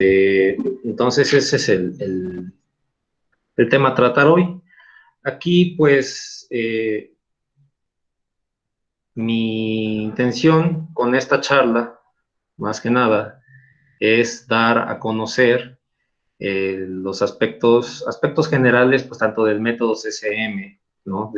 Entonces ese es el tema a tratar hoy. Aquí pues mi intención con esta charla, más que nada, es dar a conocer los aspectos generales, pues tanto del método CCM, ¿no?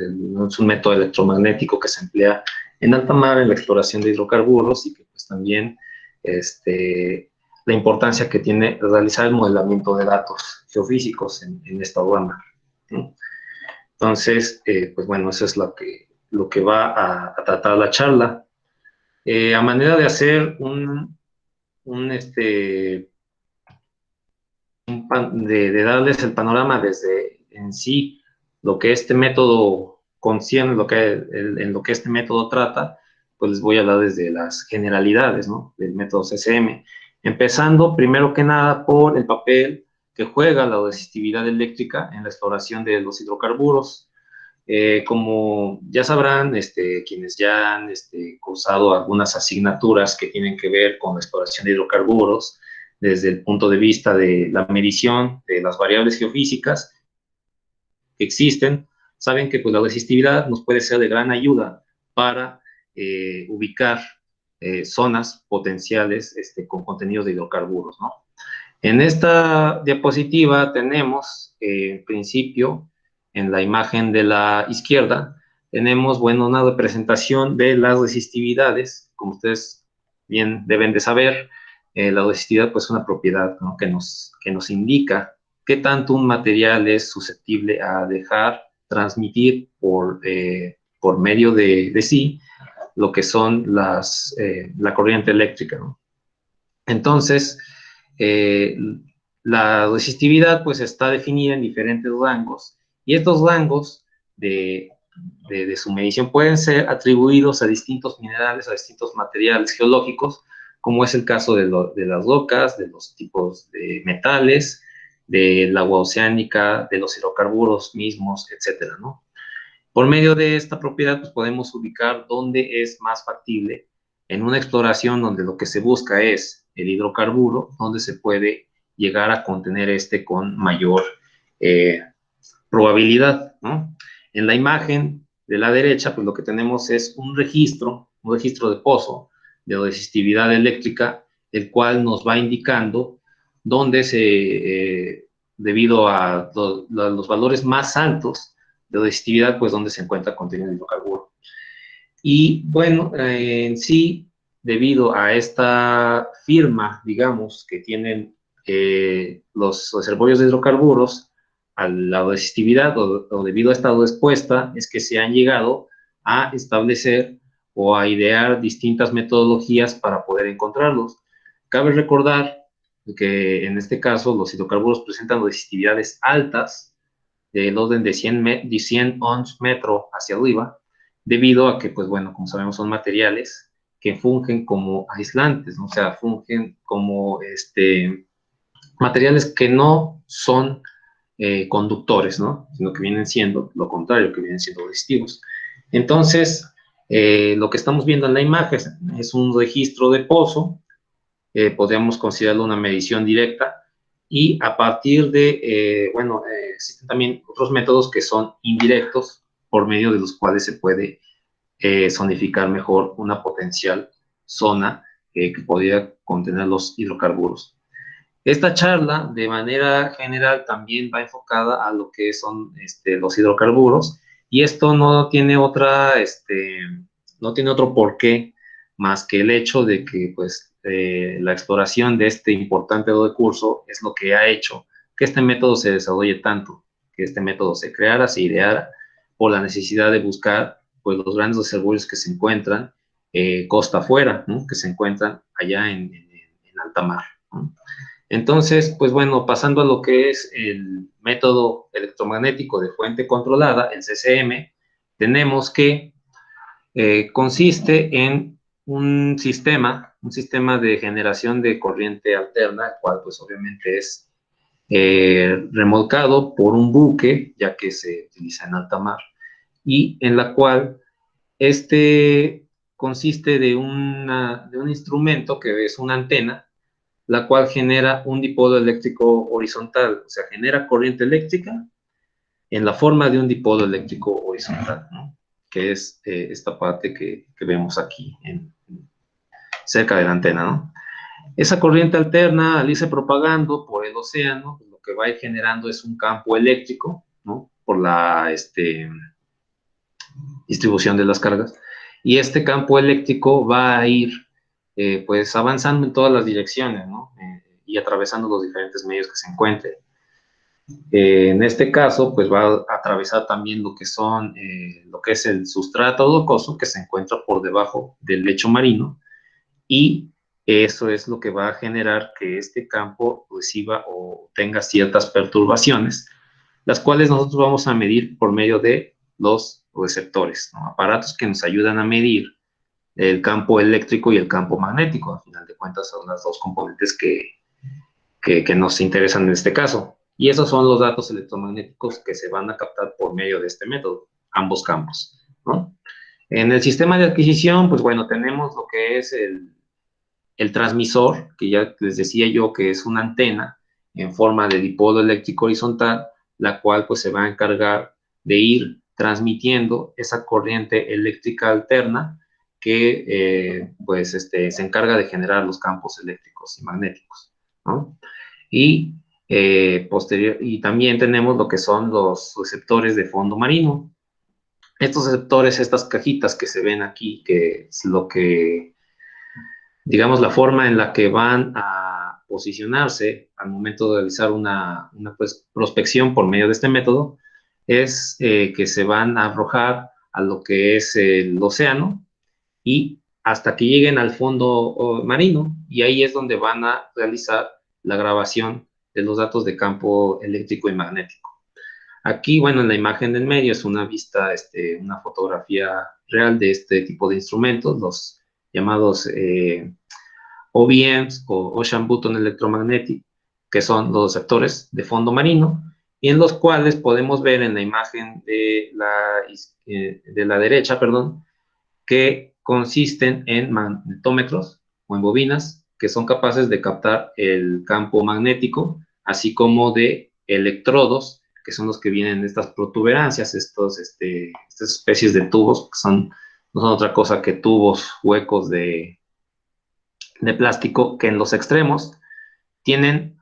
Es un método electromagnético que se emplea en alta mar en la exploración de hidrocarburos y que pues también la importancia que tiene realizar el modelamiento de datos geofísicos en esta rama, ¿no? Entonces, pues bueno, eso es lo que va a tratar la charla. A manera de hacer un de darles el panorama desde en sí lo que este método concierne, en lo que este método trata, pues les voy a hablar desde las generalidades, ¿no? Del método CCM, empezando primero que nada por el papel que juega la resistividad eléctrica en la exploración de los hidrocarburos. Como ya sabrán, quienes ya han cursado algunas asignaturas que tienen que ver con la exploración de hidrocarburos, desde el punto de vista de la medición de las variables geofísicas que existen, saben que pues, la resistividad nos puede ser de gran ayuda para ubicar zonas potenciales con contenidos de hidrocarburos, ¿no? En esta diapositiva tenemos, en principio, en la imagen de la izquierda, tenemos, bueno, una representación de las resistividades. Como ustedes bien deben de saber, la resistividad pues, es una propiedad, ¿no? que nos indica qué tanto un material es susceptible a dejar transmitir por medio de sí lo que son la corriente eléctrica, ¿no? Entonces, eh, la resistividad pues está definida en diferentes rangos y estos rangos de su medición pueden ser atribuidos a distintos minerales, a distintos materiales geológicos, como es el caso de las rocas, de los tipos de metales, del agua oceánica, de los hidrocarburos mismos, etcétera, ¿no? Por medio de esta propiedad, pues podemos ubicar dónde es más factible en una exploración donde lo que se busca es el hidrocarburo, donde se puede llegar a contener con mayor eh, probabilidad, ¿no? En la imagen de la derecha, pues lo que tenemos es un registro de pozo de resistividad eléctrica, el cual nos va indicando dónde debido a los valores más altos de resistividad, pues donde se encuentra contenido de hidrocarburo. Y bueno, en sí, debido a esta firma, digamos, que tienen los reservorios de hidrocarburos, a la resistividad o debido a esta respuesta, es que se han llegado a establecer o a idear distintas metodologías para poder encontrarlos. Cabe recordar que en este caso los hidrocarburos presentan resistividades altas, del orden de 100 ons metro hacia arriba, debido a que, pues bueno, como sabemos, son materiales que fungen como aislantes, ¿no? O sea, fungen como materiales que no son conductores, ¿no? Sino que vienen siendo lo contrario, que vienen siendo resistivos. Entonces, lo que estamos viendo en la imagen es un registro de pozo, podríamos considerarlo una medición directa, y a partir existen también otros métodos que son indirectos, por medio de los cuales se puede zonificar mejor una potencial zona que podría contener los hidrocarburos. Esta charla, de manera general, también va enfocada a lo que son los hidrocarburos, y esto no tiene otro porqué más que el hecho de que pues, la exploración de este importante recurso es lo que ha hecho que este método se desarrolle tanto, que este método se creara, se ideara, por la necesidad de buscar pues, los grandes reservorios que se encuentran costa afuera, ¿no? Que se encuentran allá en alta mar, ¿no? Entonces, pues bueno, pasando a lo que es el método electromagnético de fuente controlada, el CCM, tenemos que consiste en un sistema de generación de corriente alterna, el cual pues obviamente es remolcado por un buque, ya que se utiliza en alta mar, y en la cual consiste de un instrumento que es una antena, la cual genera un dipodo eléctrico horizontal, o sea, genera corriente eléctrica en la forma de un dipodo eléctrico horizontal, ¿no? Que es esta parte que vemos aquí, cerca de la antena, ¿no? Esa corriente alterna, al irse propagando por el océano, lo que va a ir generando es un campo eléctrico, ¿no? Por la distribución de las cargas. Y este campo eléctrico va a ir, pues, avanzando en todas las direcciones, ¿no? Y atravesando los diferentes medios que se encuentren. En este caso, pues va a atravesar también lo que son, lo que es el sustrato rocoso que se encuentra por debajo del lecho marino, y eso es lo que va a generar que este campo reciba o tenga ciertas perturbaciones, las cuales nosotros vamos a medir por medio de los receptores, ¿no? Aparatos que nos ayudan a medir el campo eléctrico y el campo magnético. Al final de cuentas son las dos componentes que nos interesan en este caso. Y esos son los datos electromagnéticos que se van a captar por medio de este método, ambos campos, ¿no? En el sistema de adquisición, pues bueno, tenemos lo que es el transmisor, que ya les decía yo que es una antena en forma de dipodo eléctrico horizontal, la cual pues se va a encargar de ir transmitiendo esa corriente eléctrica alterna que se encarga de generar los campos eléctricos y magnéticos, ¿no? Y, y también tenemos lo que son los receptores de fondo marino. Estos receptores, estas cajitas que se ven aquí, que es lo que, digamos, la forma en la que van a posicionarse al momento de realizar una pues, prospección por medio de este método, es que se van a arrojar a lo que es el océano y hasta que lleguen al fondo marino, y ahí es donde van a realizar la grabación de los datos de campo eléctrico y magnético. Aquí, bueno, en la imagen del medio es una vista, una fotografía real de este tipo de instrumentos, los llamados OBMs o Ocean Button Electromagnetic, que son los receptores de fondo marino, y en los cuales podemos ver en la imagen de la derecha, perdón, que consisten en magnetómetros o en bobinas que son capaces de captar el campo magnético, así como de electrodos, que son los que vienen de estas protuberancias, estas especies de tubos, que no son otra cosa que tubos huecos de plástico, que en los extremos tienen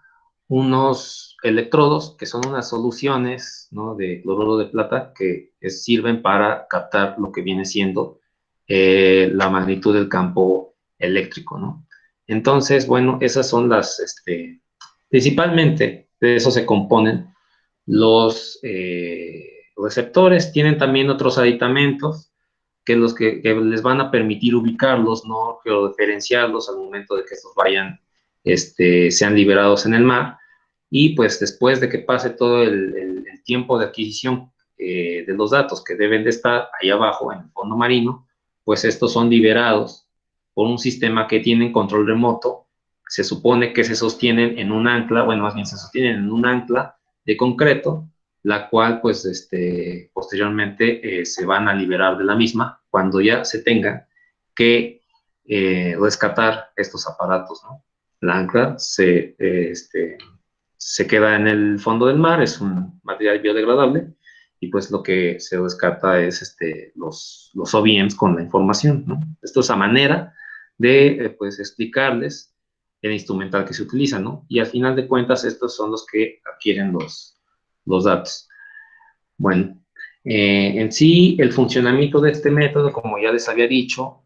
unos electrodos que son unas soluciones, ¿no?, de cloruro de plata que sirven para captar lo que viene siendo la magnitud del campo eléctrico, ¿no? Entonces, bueno, esas son principalmente de eso se componen los receptores. Tienen también otros aditamentos que les van a permitir ubicarlos, ¿no?, georreferenciarlos al momento de que estos sean liberados en el mar. Y pues después de que pase todo el tiempo de adquisición de los datos que deben de estar ahí abajo en el fondo marino, pues estos son liberados por un sistema que tiene control remoto. Se supone que se sostienen en un ancla, bueno, más bien se sostienen en un ancla de concreto, la cual pues posteriormente se van a liberar de la misma cuando ya se tenga que rescatar estos aparatos, ¿no? La ancla se queda en el fondo del mar, es un material biodegradable, y pues lo que se rescata es los OBMs con la información, ¿no? Esto es a manera de pues explicarles el instrumental que se utiliza, ¿no? Y al final de cuentas estos son los que adquieren los datos. Bueno, en sí el funcionamiento de este método, como ya les había dicho,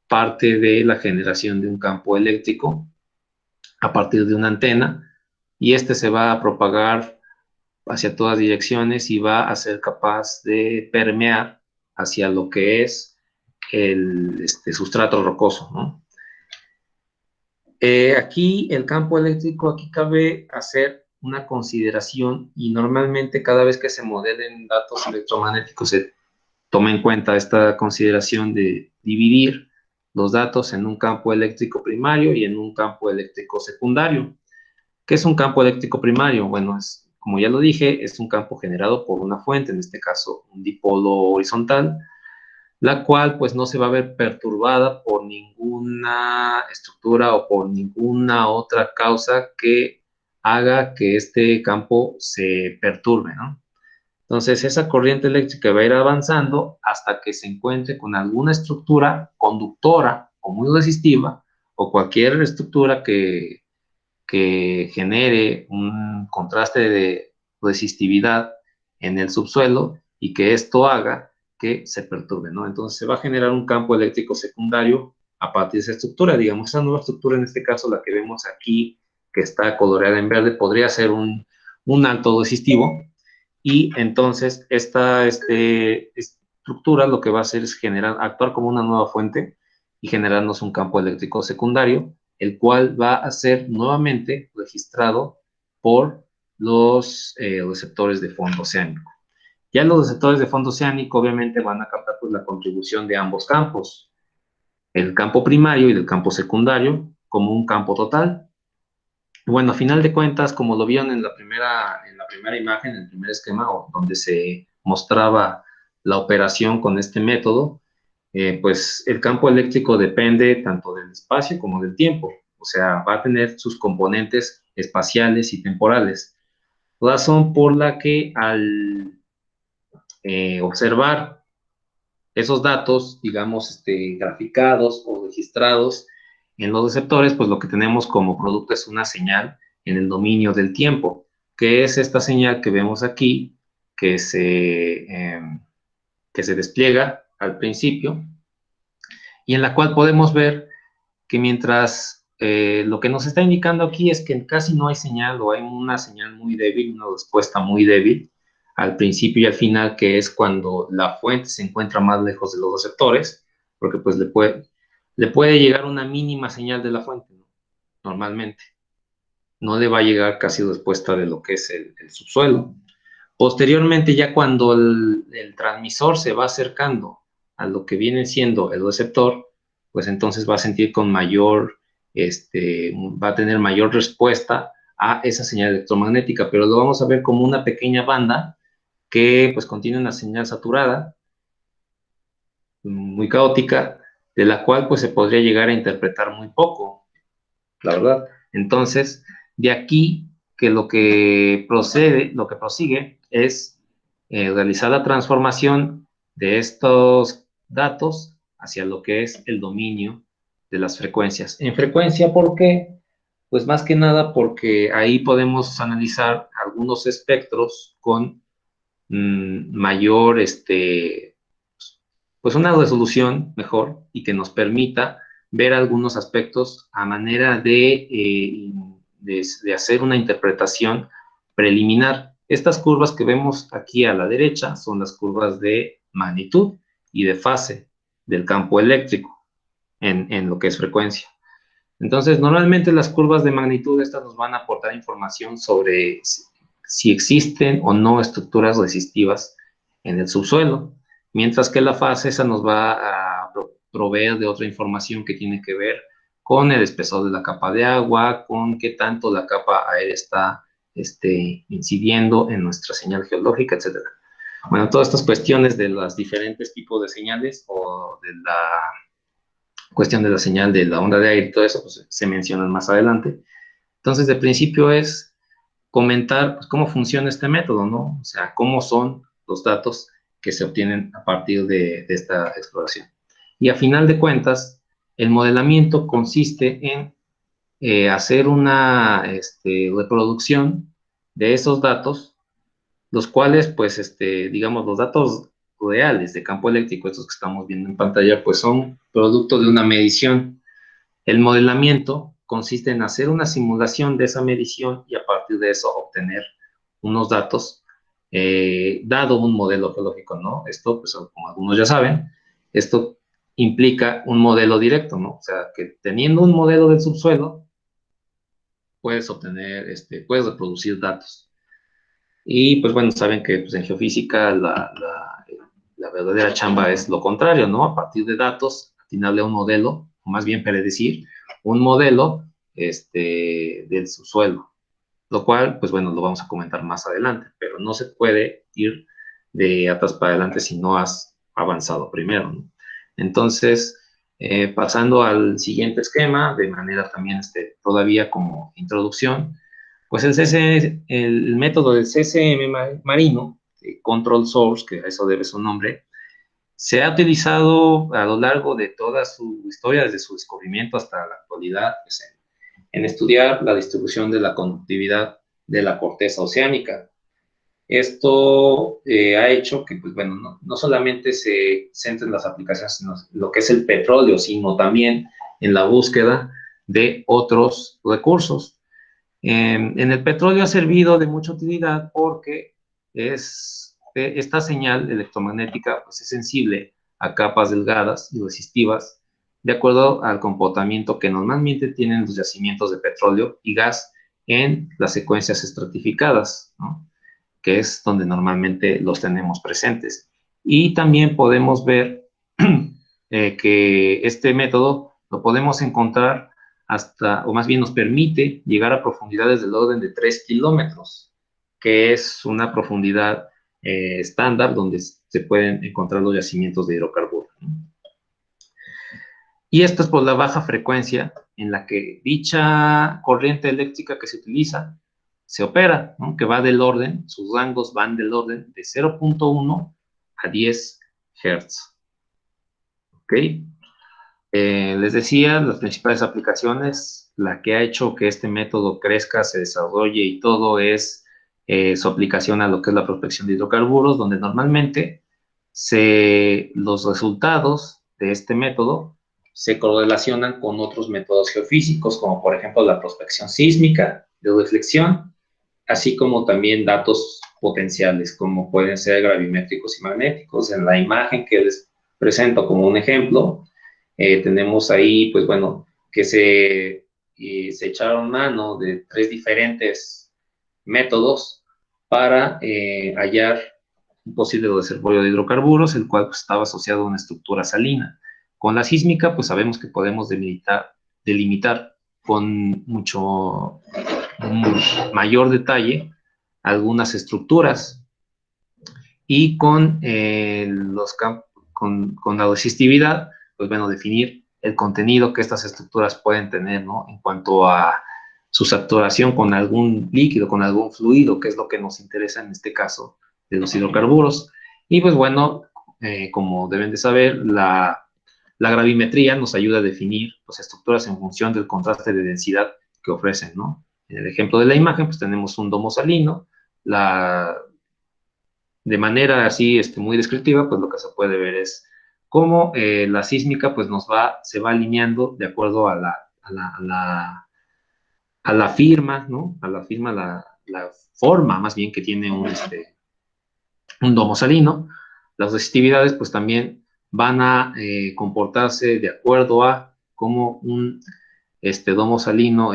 parte de la generación de un campo eléctrico a partir de una antena, y se va a propagar hacia todas direcciones y va a ser capaz de permear hacia lo que es el sustrato rocoso, ¿no? Aquí el campo eléctrico, aquí cabe hacer una consideración, y normalmente cada vez que se modelen datos electromagnéticos se toma en cuenta esta consideración de dividir los datos en un campo eléctrico primario y en un campo eléctrico secundario. ¿Qué es un campo eléctrico primario? Bueno, como ya lo dije, es un campo generado por una fuente, en este caso un dipolo horizontal, la cual pues no se va a ver perturbada por ninguna estructura o por ninguna otra causa que haga que este campo se perturbe, ¿no? Entonces, esa corriente eléctrica va a ir avanzando hasta que se encuentre con alguna estructura conductora o muy resistiva o cualquier estructura que genere un contraste de resistividad en el subsuelo y que esto haga que se perturbe, ¿no? Entonces, se va a generar un campo eléctrico secundario a partir de esa estructura. Digamos, esa nueva estructura, en este caso, la que vemos aquí, que está coloreada en verde, podría ser un alto resistivo, y entonces esta estructura lo que va a hacer es actuar como una nueva fuente y generarnos un campo eléctrico secundario, el cual va a ser nuevamente registrado por los receptores de fondo oceánico. Ya los receptores de fondo oceánico obviamente van a captar pues, la contribución de ambos campos, el campo primario y el campo secundario, como un campo total. Bueno, a final de cuentas, como lo vieron en la primera imagen, en el primer esquema, donde se mostraba la operación con este método, pues el campo eléctrico depende tanto del espacio como del tiempo. O sea, va a tener sus componentes espaciales y temporales. Razón por la que al observar esos datos, digamos, graficados o registrados en los receptores, pues lo que tenemos como producto es una señal en el dominio del tiempo, que es esta señal que vemos aquí, que que se despliega al principio, y en la cual podemos ver que mientras lo que nos está indicando aquí es que casi no hay señal o hay una señal muy débil, una respuesta muy débil al principio y al final, que es cuando la fuente se encuentra más lejos de los receptores, porque pues le puede llegar una mínima señal de la fuente, ¿no? Normalmente. No le va a llegar casi respuesta de lo que es el subsuelo. Posteriormente, ya cuando el transmisor se va acercando a lo que viene siendo el receptor, pues entonces va a sentir con mayor, va a tener mayor respuesta a esa señal electromagnética, pero lo vamos a ver como una pequeña banda que pues contiene una señal saturada, muy caótica, de la cual pues se podría llegar a interpretar muy poco, la verdad. Entonces, de aquí que lo que prosigue es realizar la transformación de estos datos hacia lo que es el dominio de las frecuencias. En frecuencia, ¿por qué? Pues más que nada porque ahí podemos analizar algunos espectros con mayor, pues una resolución mejor y que nos permita ver algunos aspectos a manera de hacer una interpretación preliminar. Estas curvas que vemos aquí a la derecha son las curvas de magnitud y de fase del campo eléctrico en lo que es frecuencia. Entonces, normalmente las curvas de magnitud, estas nos van a aportar información sobre si existen o no estructuras resistivas en el subsuelo, mientras que la fase esa nos va a proveer de otra información que tiene que ver con el espesor de la capa de agua, con qué tanto la capa aérea está incidiendo en nuestra señal geológica, etcétera. Bueno, todas estas cuestiones de los diferentes tipos de señales o de la cuestión de la señal de la onda de aire y todo eso, pues se mencionan más adelante. Entonces, de principio es comentar pues, cómo funciona este método, ¿no? O sea, cómo son los datos que se obtienen a partir de esta exploración. Y a final de cuentas, el modelamiento consiste en hacer una reproducción de esos datos, los cuales, pues, digamos, los datos reales de campo eléctrico, estos que estamos viendo en pantalla, pues son producto de una medición. El modelamiento consiste en hacer una simulación de esa medición y a partir de eso obtener unos datos, dado un modelo geológico, ¿no? Esto, pues como algunos ya saben, esto implica un modelo directo, ¿no? O sea, que teniendo un modelo del subsuelo, puedes obtener, puedes reproducir datos. Y pues bueno, saben que pues, en geofísica la verdadera chamba es lo contrario, ¿no? A partir de datos, atinarle a un modelo, o más bien predecir un modelo del subsuelo, lo cual, pues bueno, lo vamos a comentar más adelante, pero no se puede ir de atrás para adelante si no has avanzado primero, ¿no? Entonces, pasando al siguiente esquema, de manera también todavía como introducción, pues el método del CCM marino, Control Source, que a eso debe su nombre, se ha utilizado a lo largo de toda su historia, desde su descubrimiento hasta la actualidad, pues, en estudiar la distribución de la conductividad de la corteza oceánica. Esto ha hecho que, pues bueno, no solamente se centren las aplicaciones en lo que es el petróleo, sino también en la búsqueda de otros recursos. En el petróleo ha servido de mucha utilidad porque esta señal electromagnética pues, es sensible a capas delgadas y resistivas, de acuerdo al comportamiento que normalmente tienen los yacimientos de petróleo y gas en las secuencias estratificadas, ¿no? Que es donde normalmente los tenemos presentes. Y también podemos ver que este método lo podemos encontrar hasta, o más bien nos permite llegar a profundidades del orden de 3 kilómetros, que es una profundidad estándar donde se pueden encontrar los yacimientos de hidrocarburos. Y esto es por la baja frecuencia en la que dicha corriente eléctrica que se utiliza se opera, ¿no? Que va del orden, sus rangos van del orden de 0.1 a 10 Hz. ¿Ok? Les decía, las principales aplicaciones, la que ha hecho que este método crezca, se desarrolle y todo es su aplicación a lo que es la prospección de hidrocarburos, donde normalmente los resultados de este método se correlacionan con otros métodos geofísicos, como por ejemplo la prospección sísmica, de reflexión, así como también datos potenciales, como pueden ser gravimétricos y magnéticos. En la imagen que les presento como un ejemplo, tenemos ahí, pues bueno, que se echaron mano de 3 diferentes métodos para hallar un posible reservorio de hidrocarburos, el cual pues, estaba asociado a una estructura salina. Con la sísmica, pues sabemos que podemos delimitar con mucho mayor detalle algunas estructuras y con la resistividad, pues bueno, definir el contenido que estas estructuras pueden tener, ¿no? En cuanto a su saturación con algún líquido, con algún fluido, que es lo que nos interesa en este caso de los hidrocarburos. Y pues bueno, como deben de saber, la gravimetría nos ayuda a definir pues, estructuras en función del contraste de densidad que ofrecen, ¿no? En el ejemplo de la imagen, pues tenemos un domo salino, de manera así muy descriptiva, pues lo que se puede ver es cómo la sísmica pues se va alineando de acuerdo a la firma, ¿no? A la firma, la forma más bien que tiene un domo salino. Las resistividades pues también van a comportarse de acuerdo a cómo un domo salino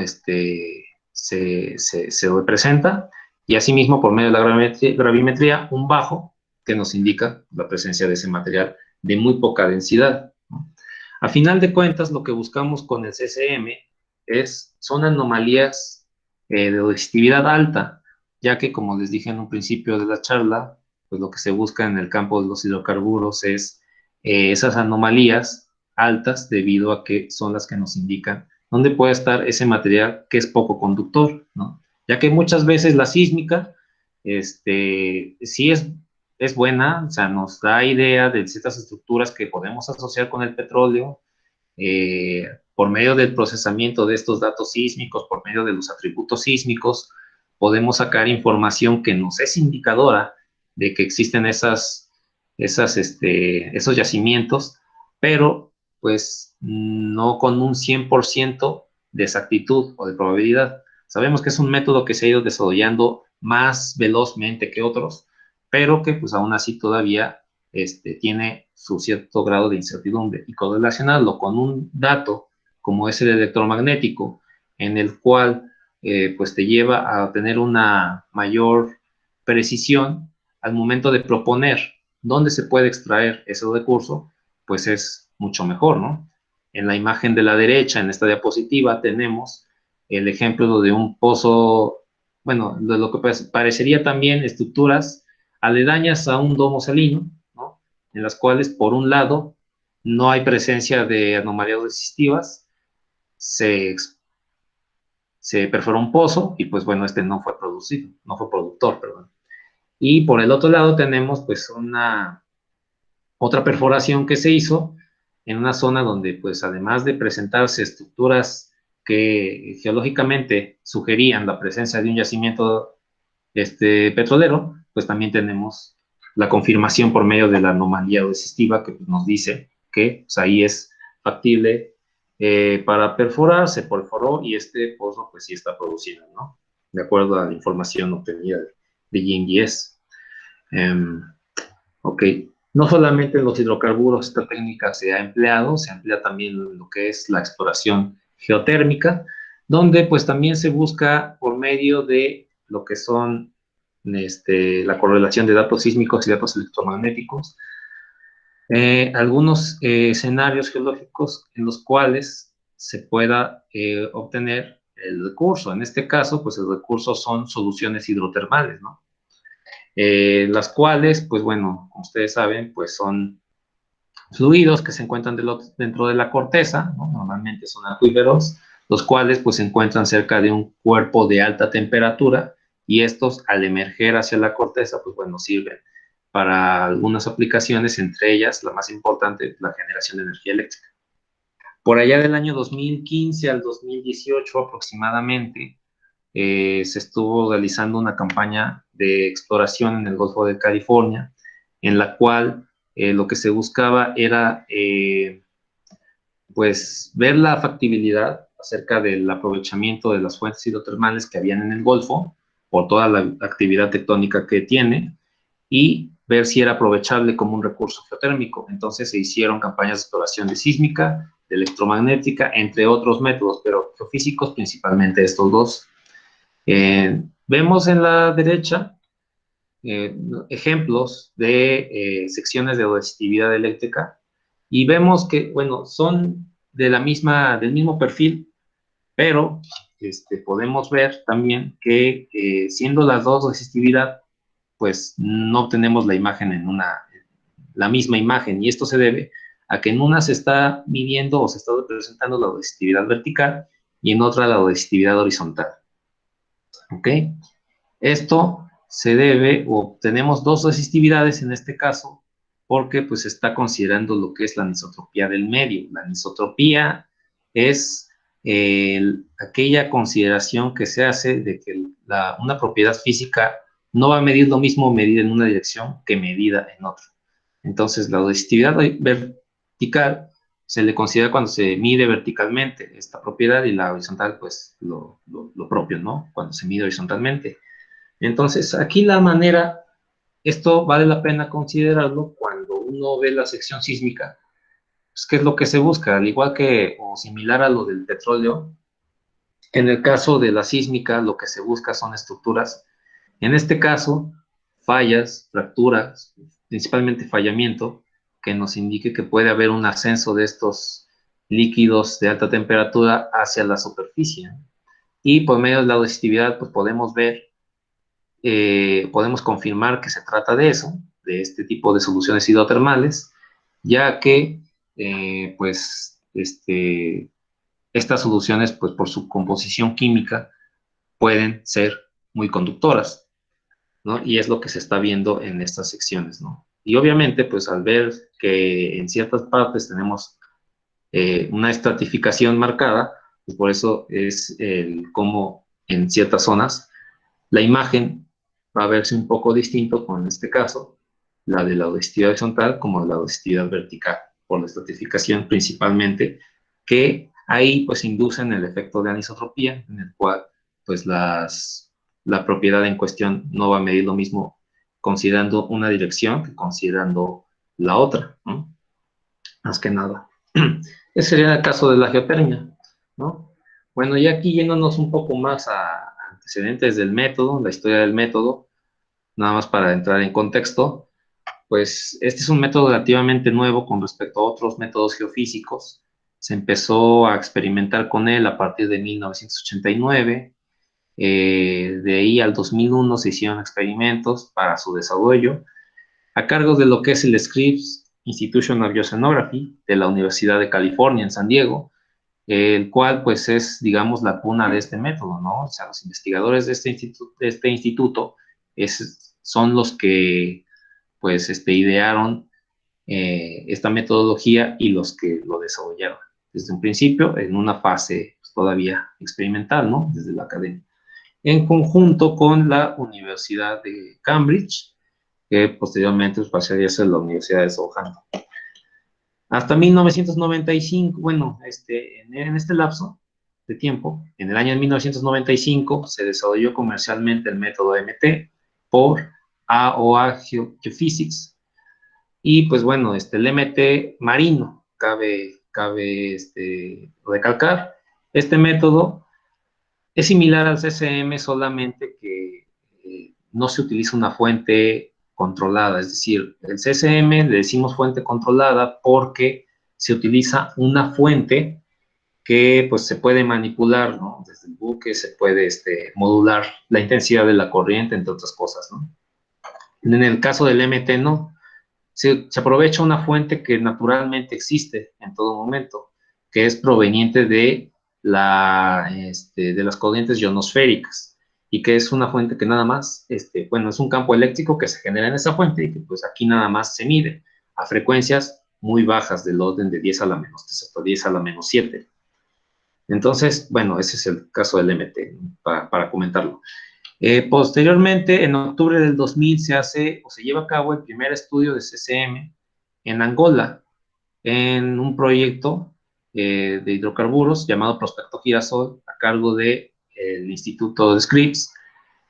se representa, y asimismo por medio de la gravimetría un bajo que nos indica la presencia de ese material de muy poca densidad, ¿no? A final de cuentas, lo que buscamos con el CCM son anomalías de resistividad alta, ya que como les dije en un principio de la charla, pues lo que se busca en el campo de los hidrocarburos es esas anomalías altas debido a que son las que nos indican dónde puede estar ese material que es poco conductor, ¿no? Ya que muchas veces la sísmica, sí es buena, o sea, nos da idea de ciertas estructuras que podemos asociar con el petróleo, por medio del procesamiento de estos datos sísmicos, por medio de los atributos sísmicos, podemos sacar información que nos es indicadora de que existen esos yacimientos, pero pues no con un 100% de exactitud o de probabilidad. Sabemos que es un método que se ha ido desarrollando más velozmente que otros, pero que pues aún así todavía tiene su cierto grado de incertidumbre, y correlacionarlo con un dato como es el electromagnético, en el cual pues te lleva a tener una mayor precisión al momento de proponer dónde se puede extraer ese recurso, pues es mucho mejor, ¿no? En la imagen de la derecha, en esta diapositiva, tenemos el ejemplo de un pozo, bueno, de lo que parecería también estructuras aledañas a un domo salino, ¿no? En las cuales, por un lado, no hay presencia de anomalías resistivas, se perforó un pozo y pues bueno, este no fue producido, no fue productor, perdón. Y por el otro lado tenemos pues otra perforación que se hizo en una zona donde pues además de presentarse estructuras que geológicamente sugerían la presencia de un yacimiento petrolero, pues también tenemos la confirmación por medio de la anomalía resistiva que pues, nos dice que pues, ahí es factible para perforar, se perforó y este pozo pues sí está produciendo, ¿no? De acuerdo a la información obtenida de GNGS. Ok, no solamente en los hidrocarburos esta técnica se ha empleado, se emplea también en lo que es la exploración geotérmica, donde pues también se busca por medio de lo que son la correlación de datos sísmicos y datos electromagnéticos, algunos escenarios geológicos en los cuales se pueda obtener el recurso. En este caso, pues el recurso son soluciones hidrotermales, ¿no? Las cuales, pues bueno, como ustedes saben, pues son fluidos que se encuentran dentro de la corteza, ¿no? Normalmente son acuíferos, los cuales pues se encuentran cerca de un cuerpo de alta temperatura y estos al emerger hacia la corteza, pues bueno, sirven para algunas aplicaciones, entre ellas la más importante, la generación de energía eléctrica. Por allá del año 2015 al 2018 aproximadamente, se estuvo realizando una campaña de exploración en el Golfo de California, en la cual lo que se buscaba era pues ver la factibilidad acerca del aprovechamiento de las fuentes hidrotermales que habían en el Golfo por toda la actividad tectónica que tiene y ver si era aprovechable como un recurso geotérmico. Entonces se hicieron campañas de exploración de sísmica, de electromagnética, entre otros métodos, pero geofísicos principalmente estos dos. Vemos en la derecha eh, ejemplos de secciones de resistividad eléctrica y vemos que, bueno, son del mismo perfil, pero podemos ver también que siendo las dos resistividad, pues no obtenemos la imagen la misma imagen y esto se debe a que en una se está midiendo o se está representando la resistividad vertical y en otra la resistividad horizontal. ¿Ok? Esto se debe, o tenemos dos resistividades en este caso, porque pues se está considerando lo que es la anisotropía del medio. La anisotropía es aquella consideración que se hace de que una propiedad física no va a medir lo mismo medida en una dirección que medida en otra. Entonces, la resistividad vertical se le considera cuando se mide verticalmente esta propiedad y la horizontal, pues lo propio, ¿no? Cuando se mide horizontalmente. Entonces, aquí la manera, esto vale la pena considerarlo cuando uno ve la sección sísmica, pues, ¿qué es lo que se busca? Al igual que, o similar a lo del petróleo, en el caso de la sísmica, lo que se busca son estructuras, en este caso, fallas, fracturas, principalmente fallamiento, que nos indique que puede haber un ascenso de estos líquidos de alta temperatura hacia la superficie. Y por medio de la resistividad, pues podemos ver podemos confirmar que se trata de eso, de este tipo de soluciones hidrotermales, ya que pues estas soluciones pues por su composición química pueden ser muy conductoras, ¿no? Y es lo que se está viendo en estas secciones, ¿no? Y obviamente pues al ver que en ciertas partes tenemos una estratificación marcada, pues por eso es como en ciertas zonas la imagen va a verse un poco distinto con este caso, la de la resistividad horizontal como la resistividad vertical, por la estratificación principalmente, que ahí pues inducen el efecto de anisotropía, en el cual pues la propiedad en cuestión no va a medir lo mismo considerando una dirección que considerando la otra, ¿no? Más que nada. Ese sería el caso de la geotermia, ¿no? Bueno, y aquí yéndonos un poco más a antecedentes del método, la historia del método, nada más para entrar en contexto, pues este es un método relativamente nuevo con respecto a otros métodos geofísicos. Se empezó a experimentar con él a partir de 1989. De ahí al 2001 se hicieron experimentos para su desarrollo a cargo de lo que es el Scripps Institution of Oceanography de la Universidad de California en San Diego, el cual pues es, digamos, la cuna de este método, ¿no? O sea, los investigadores de este instituto son los que pues idearon esta metodología y los que lo desarrollaron desde un principio en una fase pues, todavía experimental, ¿no? Desde la academia. En conjunto con la Universidad de Cambridge, que posteriormente pues, pasaría a ser la Universidad de Southampton. Hasta 1995, bueno, en este lapso de tiempo, en el año 1995, se desarrolló comercialmente el método MT por AOA Geophysics, y pues bueno, el MT marino, cabe recalcar, este método es similar al CCM, solamente que no se utiliza una fuente controlada, es decir, el CCM le decimos fuente controlada porque se utiliza una fuente que pues se puede manipular, ¿no? Desde el buque se puede modular la intensidad de la corriente, entre otras cosas, ¿no? En el caso del MT no, se aprovecha una fuente que naturalmente existe en todo momento, que es proveniente de las corrientes ionosféricas, y que es una fuente que nada más, bueno, es un campo eléctrico que se genera en esa fuente y que pues aquí nada más se mide a frecuencias muy bajas del orden de 10 a la menos 3 hasta 10 a la menos 7. Entonces, bueno, ese es el caso del MT, ¿no? para comentarlo. Posteriormente, en octubre del 2000, se lleva a cabo el primer estudio de CCM en Angola, en un proyecto de hidrocarburos llamado Prospecto Girasol, a cargo del Instituto de Scripps,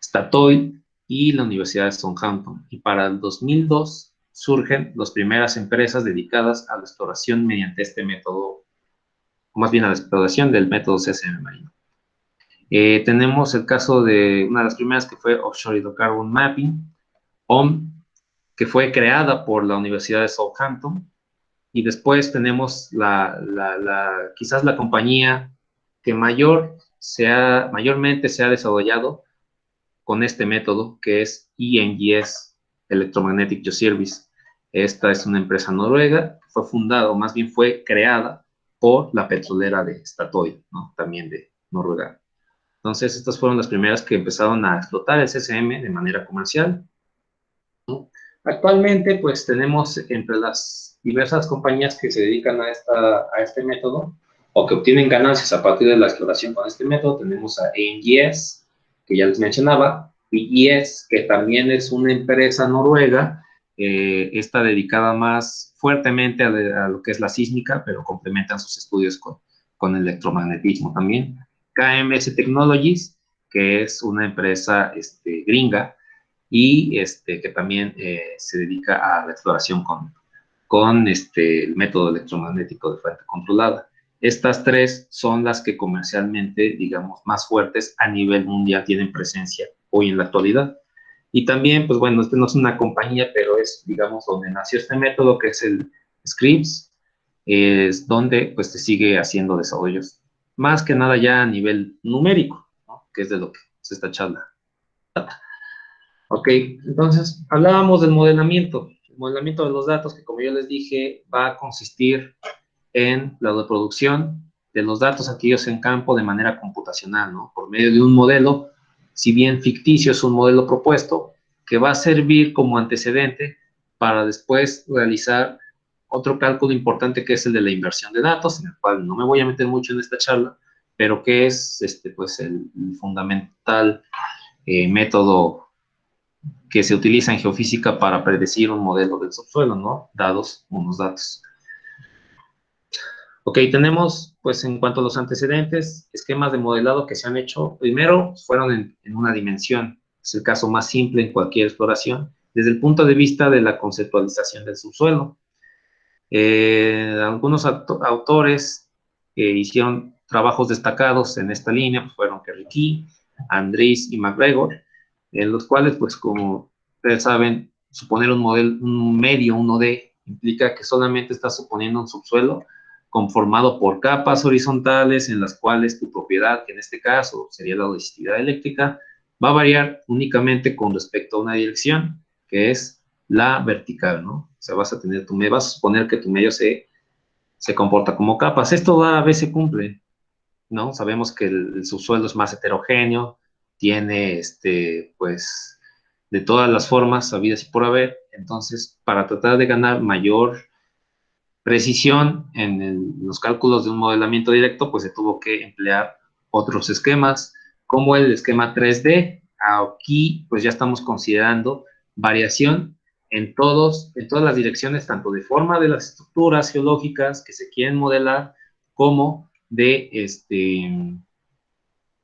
Statoil y la Universidad de Southampton. Y para el 2002 surgen las primeras empresas dedicadas a la exploración mediante este método, o más bien a la exploración del método CCM marino. Tenemos el caso de una de las primeras, que fue Offshore Hydrocarbon Mapping, OHM, que fue creada por la Universidad de Southampton. Y después tenemos quizás la compañía que mayormente se ha desarrollado con este método, que es ENGS, Electromagnetic Geoservice. Esta es una empresa noruega, fue fundada, o más bien fue creada por la petrolera de Statoil, ¿no? También de Noruega. Entonces, estas fueron las primeras que empezaron a explotar el CCM de manera comercial, ¿no? Actualmente, pues, tenemos entre las diversas compañías que se dedican a este método, o que obtienen ganancias a partir de la exploración con este método, tenemos a ENGS, que ya les mencionaba, y ES, que también es una empresa noruega, está dedicada más fuertemente a lo que es la sísmica, pero complementan sus estudios con el electromagnetismo también. KMS Technologies, que es una empresa gringa, y que también se dedica a la exploración con el método electromagnético de fuente controlada. Estas tres son las que comercialmente, digamos, más fuertes a nivel mundial tienen presencia hoy en la actualidad. Y también, pues bueno, no es una compañía, pero es, digamos, donde nació este método, que es el Scripps, es donde pues se sigue haciendo desarrollos, más que nada ya a nivel numérico, ¿no? Que es de lo que es esta charla. Ok, entonces hablábamos del modelamiento. El modelamiento de los datos, que como yo les dije, va a consistir en la reproducción de los datos adquiridos en campo de manera computacional, ¿no? Por medio de un modelo, si bien ficticio, es un modelo propuesto, que va a servir como antecedente para después realizar otro cálculo importante, que es el de la inversión de datos, en el cual no me voy a meter mucho en esta charla, pero que es pues el fundamental método que se utiliza en geofísica para predecir un modelo del subsuelo, ¿no? Dados unos datos. Ok, tenemos, pues, en cuanto a los antecedentes, esquemas de modelado que se han hecho. Primero, fueron en una dimensión. Es el caso más simple en cualquier exploración, desde el punto de vista de la conceptualización del subsuelo. Algunos autores que hicieron trabajos destacados en esta línea pues, fueron Kerry Key, Andrees y McGregor, en los cuales, pues, como ustedes saben, suponer un medio, un OD, implica que solamente está suponiendo un subsuelo conformado por capas horizontales en las cuales tu propiedad, que en este caso sería la resistividad eléctrica, va a variar únicamente con respecto a una dirección, que es la vertical, ¿no? O sea, vas a suponer que tu medio se comporta como capas. Esto a veces se cumple, ¿no? Sabemos que el subsuelo es más heterogéneo, tiene, pues, de todas las formas habidas y por haber. Entonces, para tratar de ganar mayor precisión en los cálculos de un modelamiento directo, pues se tuvo que emplear otros esquemas, como el esquema 3D. Aquí, pues ya estamos considerando variación en todas las direcciones, tanto de forma de las estructuras geológicas que se quieren modelar, como de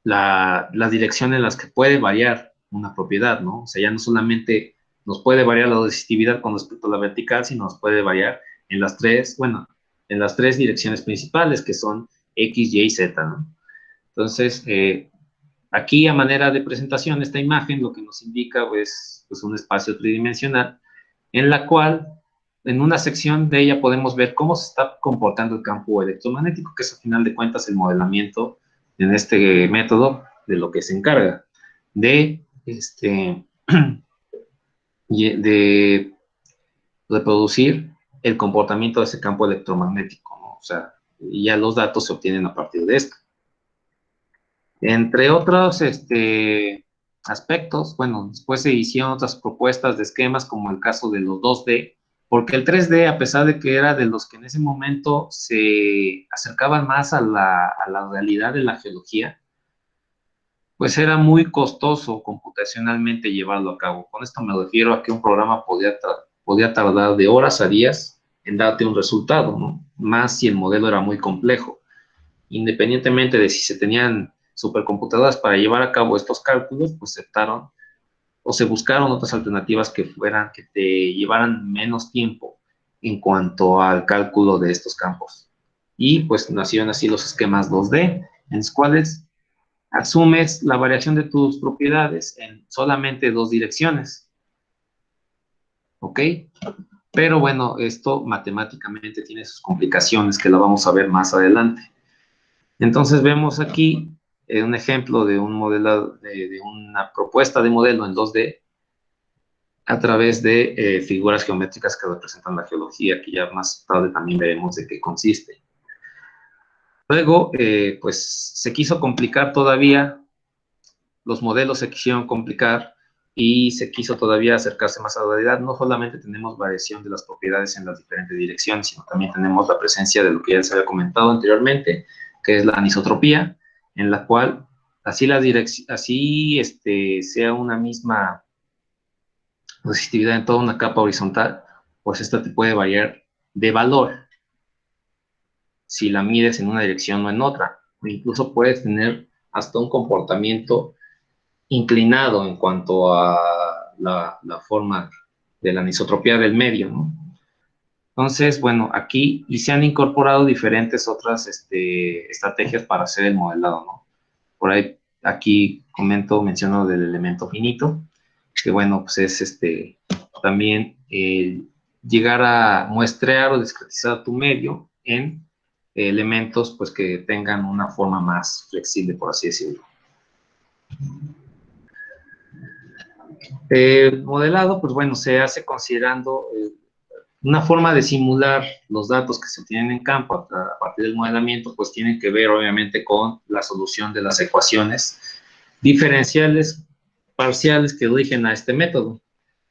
la dirección en las que puede variar una propiedad, ¿no? O sea, ya no solamente nos puede variar la resistividad con respecto a la vertical, sino nos puede variar en las tres, bueno, en las tres direcciones principales, que son X, Y y Z, ¿no? Entonces, aquí a manera de presentación, esta imagen lo que nos indica pues un espacio tridimensional en la cual, en una sección de ella podemos ver cómo se está comportando el campo electromagnético, que es al final de cuentas el modelamiento en este método de lo que se encarga de, de reproducir el comportamiento de ese campo electromagnético, ¿no? O sea, ya los datos se obtienen a partir de esto. Entre otros aspectos, bueno, después se hicieron otras propuestas de esquemas, como el caso de los 2D, porque el 3D, a pesar de que era de los que en ese momento se acercaban más a la realidad de la geología, pues era muy costoso computacionalmente llevarlo a cabo. Con esto me refiero a que un programa podía tardar de horas a días en darte un resultado, ¿no? Más si el modelo era muy complejo. Independientemente de si se tenían supercomputadoras para llevar a cabo estos cálculos, pues se optaron o se buscaron otras alternativas que te llevaran menos tiempo en cuanto al cálculo de estos campos. Y pues nacieron así los esquemas 2D, en los cuales asumes la variación de tus propiedades en solamente dos direcciones. ¿Ok? Pero bueno, esto matemáticamente tiene sus complicaciones que lo vamos a ver más adelante. Entonces vemos aquí un ejemplo de un modelo, de una propuesta de modelo en 2D a través de figuras geométricas que representan la geología, que ya más tarde también veremos de qué consiste. Luego, pues se quiso complicar todavía, los modelos se quisieron complicar y se quiso todavía acercarse más a la realidad. No solamente tenemos variación de las propiedades en las diferentes direcciones, sino también tenemos la presencia de lo que ya les había comentado anteriormente, que es la anisotropía, en la cual así sea una misma resistividad en toda una capa horizontal, pues esta te puede variar de valor si la mides en una dirección o en otra. O incluso puedes tener hasta un comportamiento inclinado en cuanto a la forma de la anisotropía del medio, ¿no? Entonces, bueno, aquí y se han incorporado diferentes otras estrategias para hacer el modelado, ¿no? Por ahí, aquí menciono del elemento finito, que bueno, pues es también llegar a muestrear o discretizar tu medio en elementos pues que tengan una forma más flexible, por así decirlo. El modelado, pues bueno, se hace considerando una forma de simular los datos que se obtienen en campo a partir del modelamiento, pues tienen que ver obviamente con la solución de las ecuaciones diferenciales parciales que rigen a este método.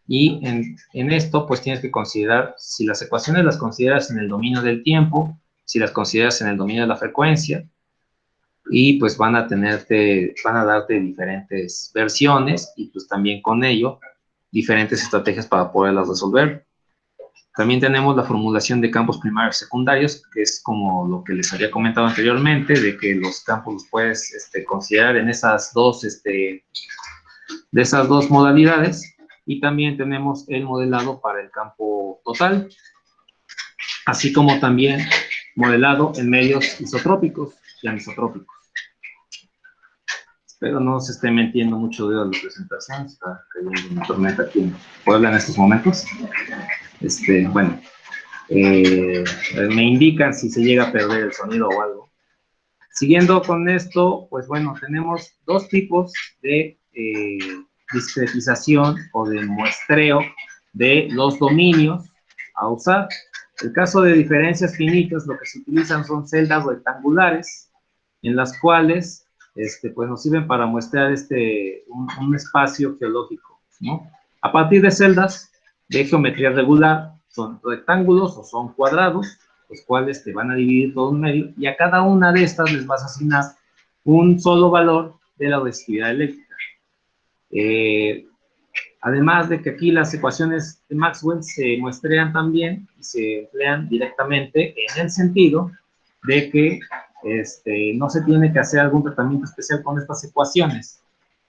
Y en esto, pues tienes que considerar, si las ecuaciones las consideras en el dominio del tiempo, si las consideras en el dominio de la frecuencia, y pues van a darte diferentes versiones, y pues también con ello, diferentes estrategias para poderlas resolver. También tenemos la formulación de campos primarios y secundarios, que es como lo que les había comentado anteriormente, de que los campos los puedes considerar en de esas dos modalidades. Y también tenemos el modelado para el campo total, así como también modelado en medios isotrópicos y anisotrópicos. Espero no se esté metiendo mucho de la presentación, está cayendo una tormenta aquí en Puebla en estos momentos. Bueno, me indican si se llega a perder el sonido o algo. Siguiendo con esto, pues bueno, tenemos dos tipos de discretización o de muestreo de los dominios a usar. En el caso de diferencias finitas, lo que se utilizan son celdas rectangulares, en las cuales pues nos sirven para muestrear un espacio geológico, ¿no? A partir de celdas de geometría regular, son rectángulos o son cuadrados, los cuales te van a dividir todo en medio, y a cada una de estas les vas a asignar un solo valor de la resistividad eléctrica. Además de que aquí las ecuaciones de Maxwell se muestrean también y se emplean directamente en el sentido de que no se tiene que hacer algún tratamiento especial con estas ecuaciones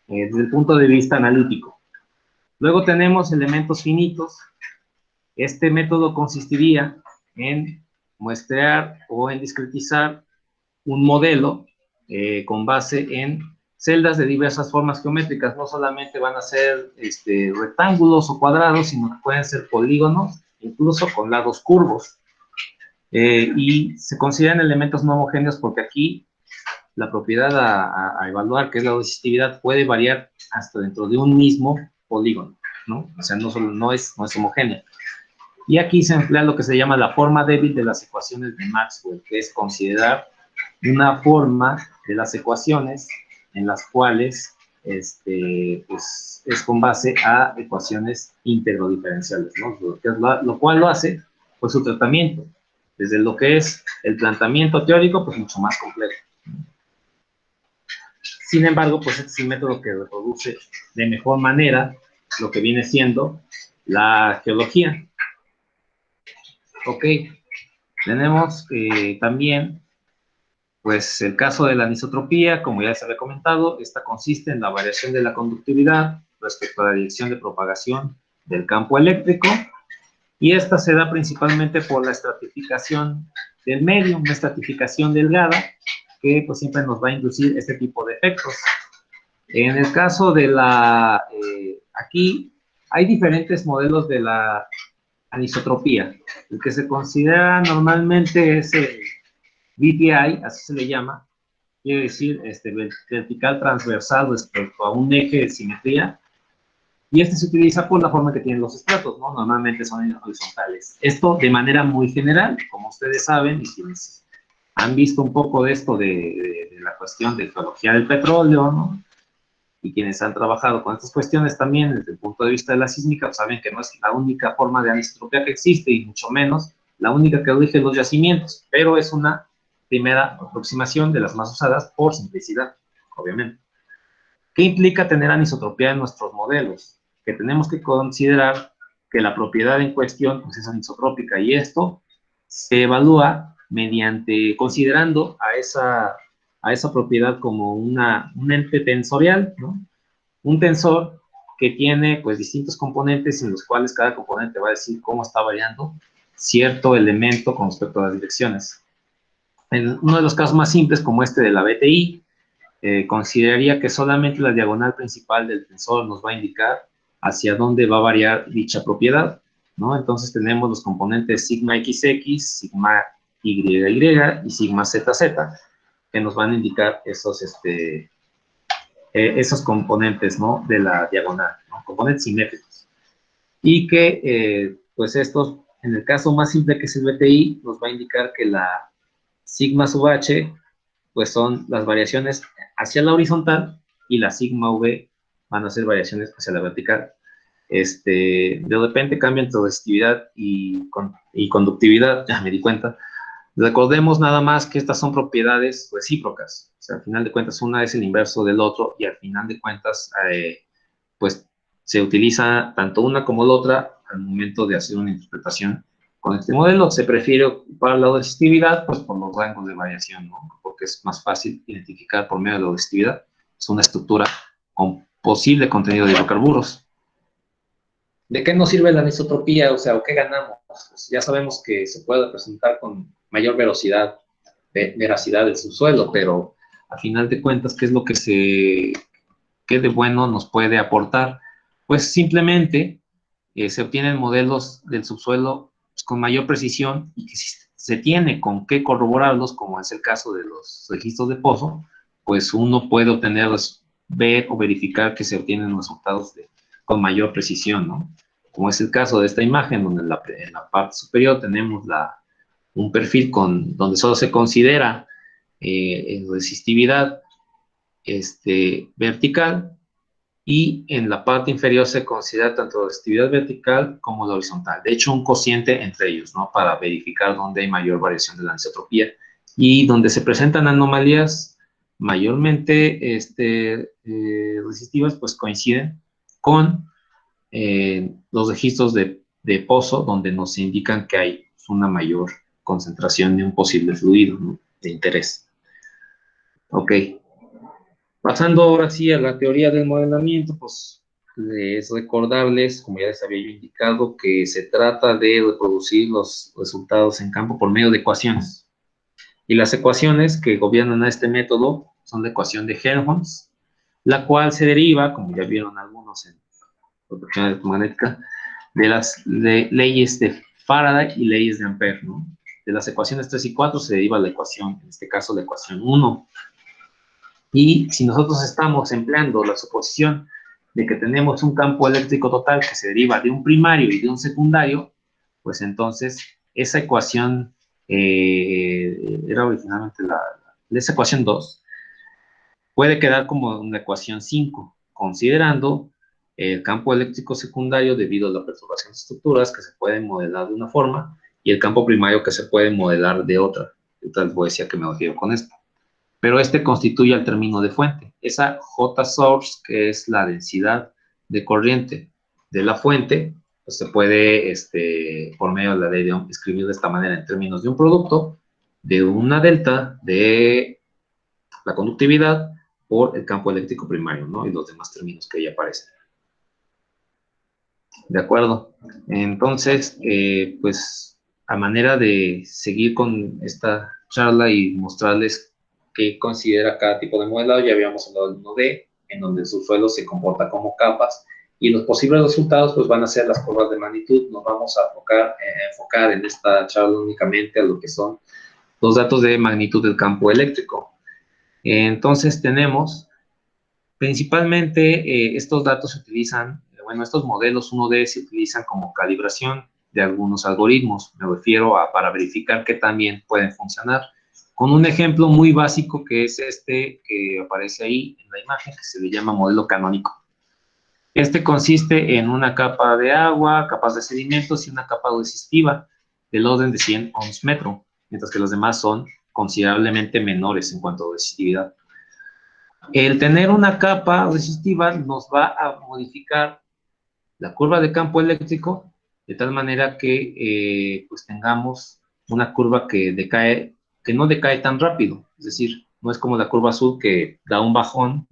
desde el punto de vista analítico. Luego tenemos elementos finitos. Este método consistiría en muestrear o en discretizar un modelo con base en celdas de diversas formas geométricas. No solamente van a ser rectángulos o cuadrados, sino que pueden ser polígonos, incluso con lados curvos. Y se consideran elementos no homogéneos porque aquí la propiedad a evaluar, que es la resistividad, puede variar hasta dentro de un mismo polígono, ¿no? O sea, no es homogénea. Y aquí se emplea lo que se llama la forma débil de las ecuaciones de Maxwell, que es considerar una forma de las ecuaciones en las cuales pues, es con base a ecuaciones íntegro-diferenciales, ¿no? Lo cual lo hace, pues, su tratamiento, desde lo que es el planteamiento teórico, pues mucho más complejo. Sin embargo, pues este es el método que reproduce de mejor manera lo que viene siendo la geología. Ok, tenemos también, pues, el caso de la anisotropía. Como ya se había comentado, esta consiste en la variación de la conductividad respecto a la dirección de propagación del campo eléctrico, y esta se da principalmente por la estratificación del medio, una estratificación delgada, que pues siempre nos va a inducir este tipo de efectos. En el caso de aquí hay diferentes modelos de la anisotropía. El que se considera normalmente es el VTI, así se le llama, quiere decir vertical transversal respecto a un eje de simetría, y se utiliza por la forma que tienen los estratos, ¿no? Normalmente son horizontales. Esto de manera muy general, como ustedes saben, y quienes han visto un poco de esto de la cuestión de geología del petróleo, ¿no? Y quienes han trabajado con estas cuestiones también desde el punto de vista de la sísmica, pues saben que no es la única forma de anisotropía que existe, y mucho menos la única que rige los yacimientos, pero es una primera aproximación de las más usadas por simplicidad, obviamente. ¿Qué implica tener anisotropía en nuestros modelos? Que tenemos que considerar que la propiedad en cuestión, pues, es anisotrópica, y esto se evalúa mediante considerando a esa propiedad como un ente tensorial, ¿no? Un tensor que tiene, pues, distintos componentes en los cuales cada componente va a decir cómo está variando cierto elemento con respecto a las direcciones. En uno de los casos más simples, como este de la BTI, consideraría que solamente la diagonal principal del tensor nos va a indicar hacia dónde va a variar dicha propiedad, ¿no? Entonces tenemos los componentes sigma XX, sigma YY y sigma ZZ, que nos van a indicar esos componentes, ¿no? De la diagonal, ¿no? Componentes simétricos. Y que, pues estos, en el caso más simple que es el BTI, nos va a indicar que la sigma sub h, pues son las variaciones hacia la horizontal, y la sigma v van a ser variaciones hacia la vertical. De repente cambia entre resistividad y conductividad, ya me di cuenta. Recordemos nada más que estas son propiedades recíprocas. O sea, al final de cuentas, una es el inverso del otro, y al final de cuentas, pues se utiliza tanto una como la otra al momento de hacer una interpretación. Con este modelo se prefiere ocupar la resistividad, pues por los rangos de variación, ¿no? Porque es más fácil identificar por medio de la resistividad. Es una estructura con posible contenido de hidrocarburos. ¿De qué nos sirve la anisotropía? O sea, ¿o qué ganamos? Pues ya sabemos que se puede representar con mayor veracidad del subsuelo, pero a final de cuentas, ¿qué es lo que qué de bueno nos puede aportar? Pues simplemente se obtienen modelos del subsuelo, pues, con mayor precisión, y que si se tiene con qué corroborarlos, como es el caso de los registros de pozo, pues uno puede obtenerlos, ver o verificar que se obtienen resultados con mayor precisión, ¿no? como es el caso de esta imagen, donde en la parte superior tenemos un perfil donde solo se considera resistividad vertical, y en la parte inferior se considera tanto la resistividad vertical como la horizontal. De hecho, un cociente entre ellos, ¿no? Para verificar dónde hay mayor variación de la anisotropía. Y donde se presentan anomalías mayormente resistivas, pues coinciden con los registros de pozo, donde nos indican que hay una mayor concentración de un posible fluido, ¿no?, de interés. Ok. Pasando ahora sí a la teoría del modelamiento, pues es recordarles, como ya les había yo indicado, que se trata de reproducir los resultados en campo por medio de ecuaciones. Y las ecuaciones que gobiernan a este método son la ecuación de Helmholtz, la cual se deriva, como ya vieron algunos en protección electromagnética, de las leyes de Faraday y leyes de Ampère, ¿no? De las ecuaciones 3 y 4 se deriva la ecuación, en este caso la ecuación 1. Y si nosotros estamos empleando la suposición de que tenemos un campo eléctrico total que se deriva de un primario y de un secundario, pues entonces esa ecuación era originalmente esa ecuación 2, puede quedar como una ecuación 5, considerando el campo eléctrico secundario debido a la perturbación de estructuras que se pueden modelar de una forma y el campo primario que se puede modelar de otra. Entonces voy a decir a qué me refiero con esto. Pero constituye el término de fuente. Esa J source, que es la densidad de corriente de la fuente, pues se puede, por medio de la ley de Ohm, escribir de esta manera en términos de un producto, de una delta de la conductividad por el campo eléctrico primario, ¿no? Y los demás términos que ahí aparecen. ¿De acuerdo? Entonces, pues, a manera de seguir con esta charla y mostrarles qué considera cada tipo de modelado, ya habíamos hablado del 1D, en donde el subsuelo se comporta como capas, y los posibles resultados pues van a ser las curvas de magnitud. Nos vamos a enfocar en esta charla únicamente a lo que son los datos de magnitud del campo eléctrico. Entonces tenemos, principalmente estos datos se utilizan, estos modelos 1D se utilizan como calibración de algunos algoritmos, me refiero a para verificar que también pueden funcionar, con un ejemplo muy básico que es que aparece ahí en la imagen, que se le llama modelo canónico. Consiste en una capa de agua, capas de sedimentos y una capa resistiva del orden de 100 ohms metro, mientras que los demás son considerablemente menores en cuanto a resistividad. El tener una capa resistiva nos va a modificar la curva de campo eléctrico de tal manera que pues tengamos una curva que no decae tan rápido. Es decir, no es como la curva azul que da un bajón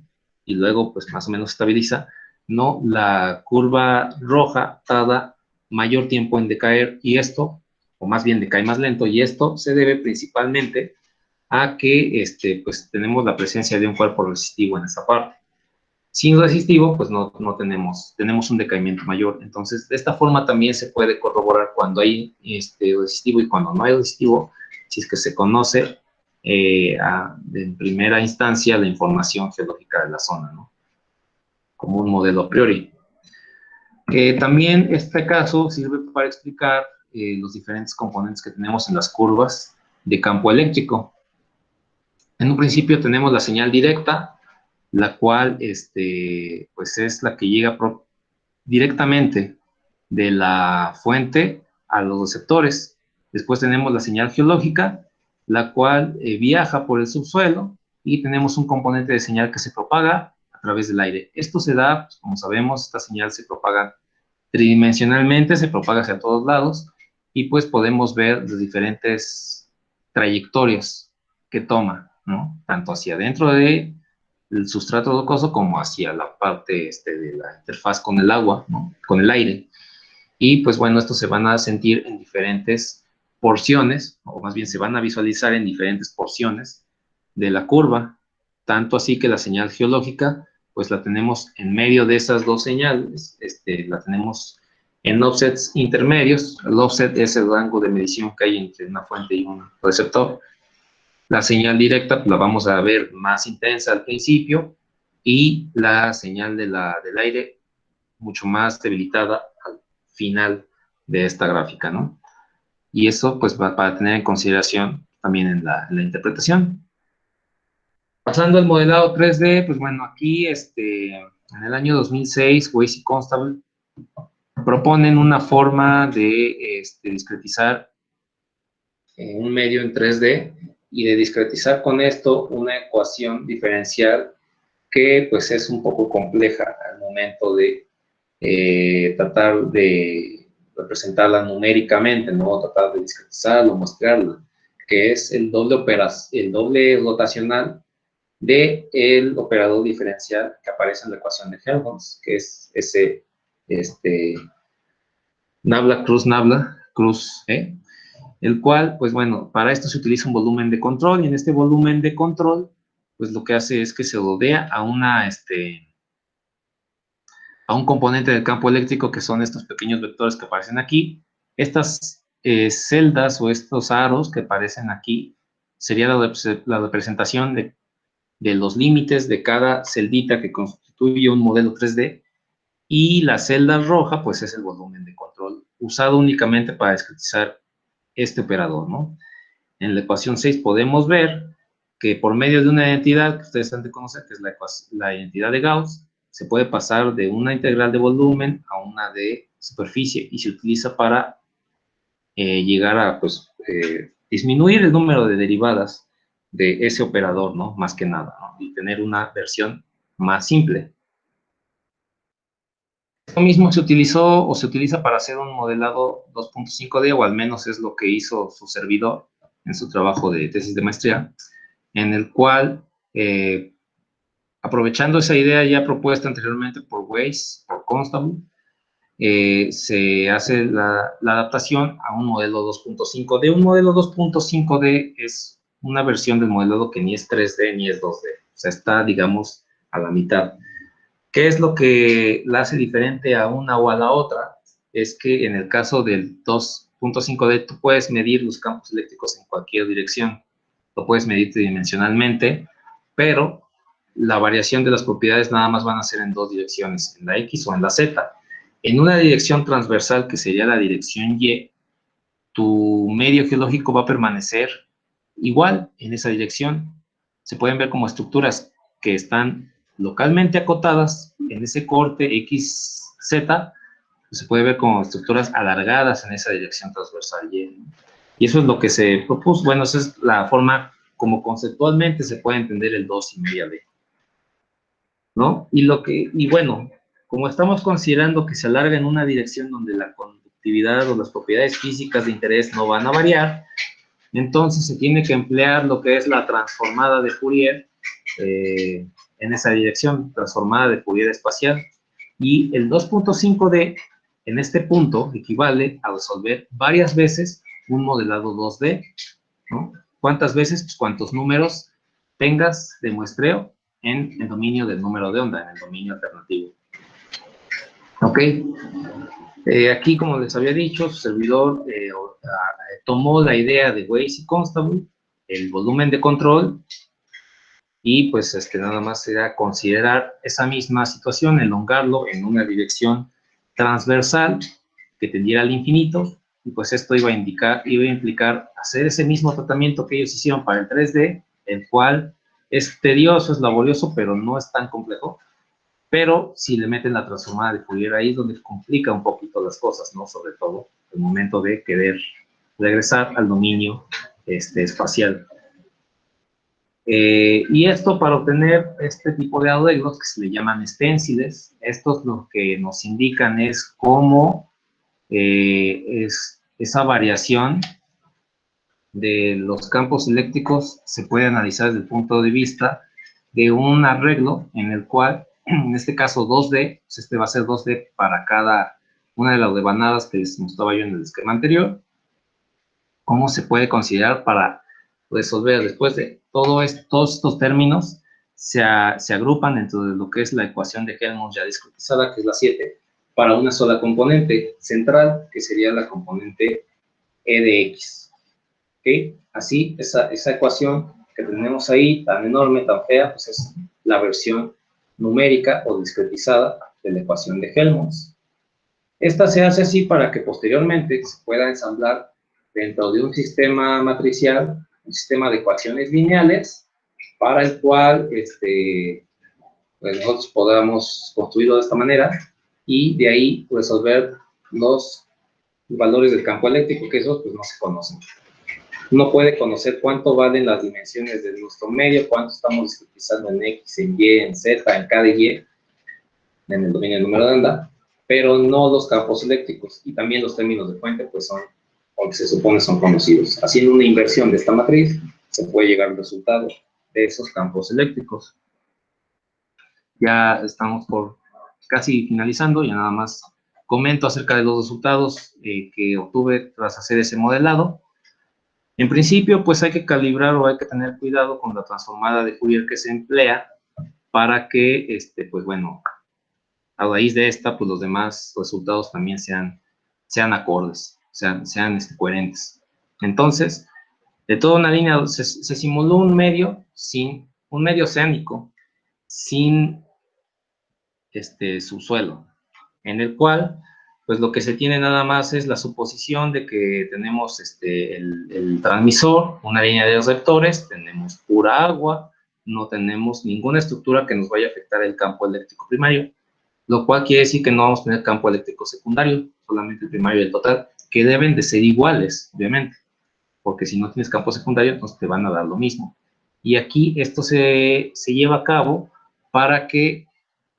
y luego pues más o menos estabiliza. No, la curva roja tarda mayor tiempo en decaer, y esto, o más bien decae más lento, y esto se debe principalmente a que pues tenemos la presencia de un cuerpo resistivo en esa parte. Sin resistivo, pues no tenemos un decaimiento mayor. Entonces, de esta forma también se puede corroborar cuando hay resistivo y cuando no hay resistivo, si es que se conoce en primera instancia la información geológica de la zona, ¿no? Como un modelo a priori. También este caso sirve para explicar los diferentes componentes que tenemos en las curvas de campo eléctrico. En un principio tenemos la señal directa, la cual pues es la que llega directamente de la fuente a los receptores. Después tenemos la señal geológica, la cual viaja por el subsuelo, y tenemos un componente de señal que se propaga a través del aire. Esto se da, pues, como sabemos, esta señal se propaga tridimensionalmente, se propaga hacia todos lados, y pues podemos ver las diferentes trayectorias que toma, ¿no? Tanto hacia adentro del sustrato rocoso como hacia la parte de la interfaz con el agua, ¿no? Con el aire. Y pues bueno, estos se van a sentir en diferentes porciones, o más bien se van a visualizar en diferentes porciones de la curva, tanto así que la señal geológica pues la tenemos en medio de esas dos señales, la tenemos en offsets intermedios. El offset es el rango de medición que hay entre una fuente y un receptor. La señal directa pues, la vamos a ver más intensa al principio, y la señal del aire mucho más debilitada al final de esta gráfica, ¿no? Y eso, pues, para tener en consideración también en la interpretación. Pasando al modelado 3D, pues bueno, aquí, en el año 2006, Waze y Constable proponen una forma de discretizar un medio en 3D y de discretizar con esto una ecuación diferencial que pues es un poco compleja al momento de tratar de representarla numéricamente, ¿no? Tratar de discretizarla, mostrarla, que es el doble rotacional del operador diferencial que aparece en la ecuación de Helmholtz, que es ese nabla, cruz, el cual, pues bueno, para esto se utiliza un volumen de control, y en este volumen de control, pues lo que hace es que se rodea a un componente del campo eléctrico, que son estos pequeños vectores que aparecen aquí. Estas celdas o estos aros que aparecen aquí sería la representación de los límites de cada celdita que constituye un modelo 3D, y la celda roja pues es el volumen de control usado únicamente para discretizar este operador, ¿no? En la ecuación 6 podemos ver que por medio de una identidad que ustedes han de conocer, que es la identidad de Gauss, se puede pasar de una integral de volumen a una de superficie, y se utiliza para llegar a, pues, disminuir el número de derivadas de ese operador, ¿no? Más que nada, ¿no? Y tener una versión más simple. Esto mismo se utilizó o se utiliza para hacer un modelado 2.5D, o al menos es lo que hizo su servidor en su trabajo de tesis de maestría, en el cual, aprovechando esa idea ya propuesta anteriormente por Waze, por Constable, se hace la adaptación a un modelo 2.5D. Un modelo 2.5D es una versión del modelado que ni es 3D ni es 2D, o sea, está, digamos, a la mitad. ¿Qué es lo que la hace diferente a una o a la otra? Es que en el caso del 2.5D tú puedes medir los campos eléctricos en cualquier dirección, lo puedes medir tridimensionalmente, pero la variación de las propiedades nada más van a ser en dos direcciones, en la X o en la Z. En una dirección transversal, que sería la dirección Y, tu medio geológico va a permanecer igual en esa dirección. Se pueden ver como estructuras que están localmente acotadas en ese corte XZ, pues se puede ver como estructuras alargadas en esa dirección transversal Y. Y eso es lo que se propuso. Bueno, esa es la forma como conceptualmente se puede entender el 2,5D, ¿no? Y bueno, como estamos considerando que se alarga en una dirección donde la conductividad o las propiedades físicas de interés no van a variar, entonces se tiene que emplear lo que es la transformada de Fourier en esa dirección, transformada de Fourier espacial. Y el 2.5D en este punto equivale a resolver varias veces un modelado 2D, ¿no? ¿Cuántas veces? Pues cuántos números tengas de muestreo en el dominio del número de onda, en el dominio alternativo. Ok. Aquí, como les había dicho, su servidor tomó la idea de Waze y Constable, el volumen de control, y pues nada más era considerar esa misma situación, elongarlo en una dirección transversal que tendiera al infinito, y pues esto iba a implicar hacer ese mismo tratamiento que ellos hicieron para el 3D, el cual es tedioso, es laborioso, pero no es tan complejo. Pero si le meten la transformada de Fourier, ahí es donde complica un poquito las cosas, ¿no? Sobre todo el momento de querer regresar al dominio espacial. Y esto para obtener este tipo de arreglos que se le llaman esténciles. Estos lo que nos indican es cómo esa variación de los campos eléctricos se puede analizar desde el punto de vista de un arreglo en el cual, en este caso 2D, pues este va a ser 2D para cada una de las rebanadas que les mostraba yo en el esquema anterior. ¿Cómo se puede considerar para resolver? Después de todos estos términos se agrupan dentro de lo que es la ecuación de Helmholtz ya discretizada, que es la 7, para una sola componente central, que sería la componente E de X. ¿Okay? Así, esa ecuación que tenemos ahí, tan enorme, tan fea, pues es la versión numérica o discretizada de la ecuación de Helmholtz. Esta se hace así para que posteriormente se pueda ensamblar dentro de un sistema matricial, un sistema de ecuaciones lineales, para el cual pues nosotros podamos construirlo de esta manera y de ahí resolver los valores del campo eléctrico, que esos pues no se conocen. Uno puede conocer cuánto valen las dimensiones de nuestro medio, cuánto estamos utilizando en X, en Y, en Z, en K de Y, en el dominio del número de Lambda, pero no los campos eléctricos, y también los términos de fuente pues son, o que se supone son conocidos. Haciendo una inversión de esta matriz, se puede llegar al resultado de esos campos eléctricos. Ya estamos por casi finalizando, ya nada más comento acerca de los resultados que obtuve tras hacer ese modelado. En principio, pues hay que calibrar o hay que tener cuidado con la transformada de Fourier que se emplea para que, pues bueno, a raíz de esta, pues los demás resultados también sean acordes, sean coherentes. Entonces, de toda una línea se simuló un medio oceánico sin subsuelo, en el cual pues lo que se tiene nada más es la suposición de que tenemos el transmisor, una línea de receptores, tenemos pura agua, no tenemos ninguna estructura que nos vaya a afectar el campo eléctrico primario, lo cual quiere decir que no vamos a tener campo eléctrico secundario, solamente el primario y el total, que deben de ser iguales, obviamente, porque si no tienes campo secundario, entonces te van a dar lo mismo. Y aquí esto se lleva a cabo para que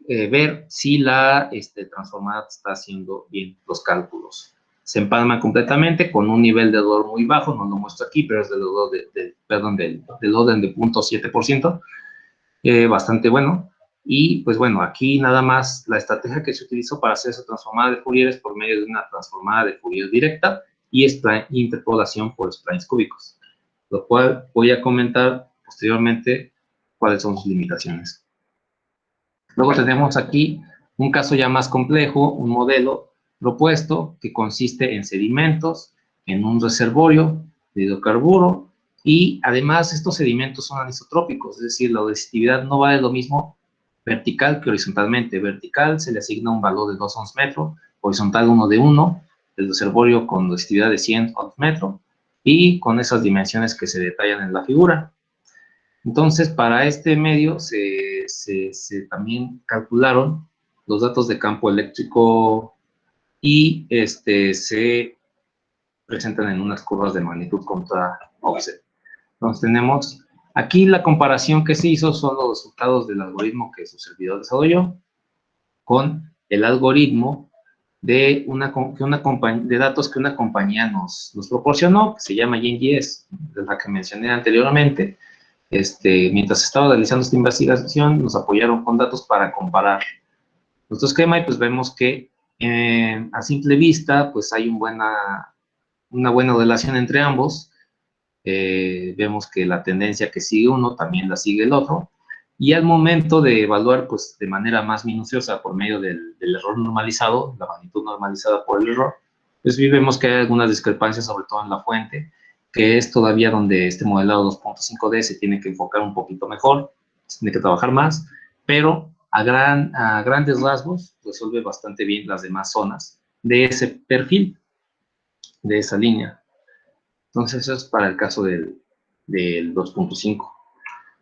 ver si la transformada está haciendo bien los cálculos. Se empalma completamente con un nivel de dolor muy bajo, no lo muestro aquí, pero es del orden de 0.7%, bastante bueno. Y pues bueno, aquí nada más la estrategia que se utilizó para hacer esa transformada de Fourier es por medio de una transformada de Fourier directa y interpolación por splines cúbicos, lo cual voy a comentar posteriormente cuáles son sus limitaciones. Luego tenemos aquí un caso ya más complejo, un modelo propuesto que consiste en sedimentos, en un reservorio de hidrocarburo, y además estos sedimentos son anisotrópicos, es decir, la odesividad no vale lo mismo vertical que horizontalmente. Vertical se le asigna un valor de 2 ons metro, horizontal uno de 1, el reservorio con odesividad de 100 ons metro, y con esas dimensiones que se detallan en la figura. Entonces, para este medio se también calcularon los datos de campo eléctrico y se presentan en unas curvas de magnitud contra offset. Entonces, tenemos aquí la comparación que se hizo son los resultados del algoritmo que su servidor desarrolló con el algoritmo de datos que una compañía nos proporcionó, que se llama GenGS, de la que mencioné anteriormente. Mientras estaba realizando esta investigación, nos apoyaron con datos para comparar nuestro esquema y pues vemos que a simple vista pues hay una buena relación entre ambos. Vemos que la tendencia que sigue uno también la sigue el otro, y al momento de evaluar pues de manera más minuciosa por medio del error normalizado, la magnitud normalizada por el error, pues vemos que hay algunas discrepancias, sobre todo en la fuente, que es todavía donde este modelado 2.5D se tiene que enfocar un poquito mejor, se tiene que trabajar más, pero a grandes rasgos resuelve bastante bien las demás zonas de ese perfil, de esa línea. Entonces eso es para el caso del 2.5.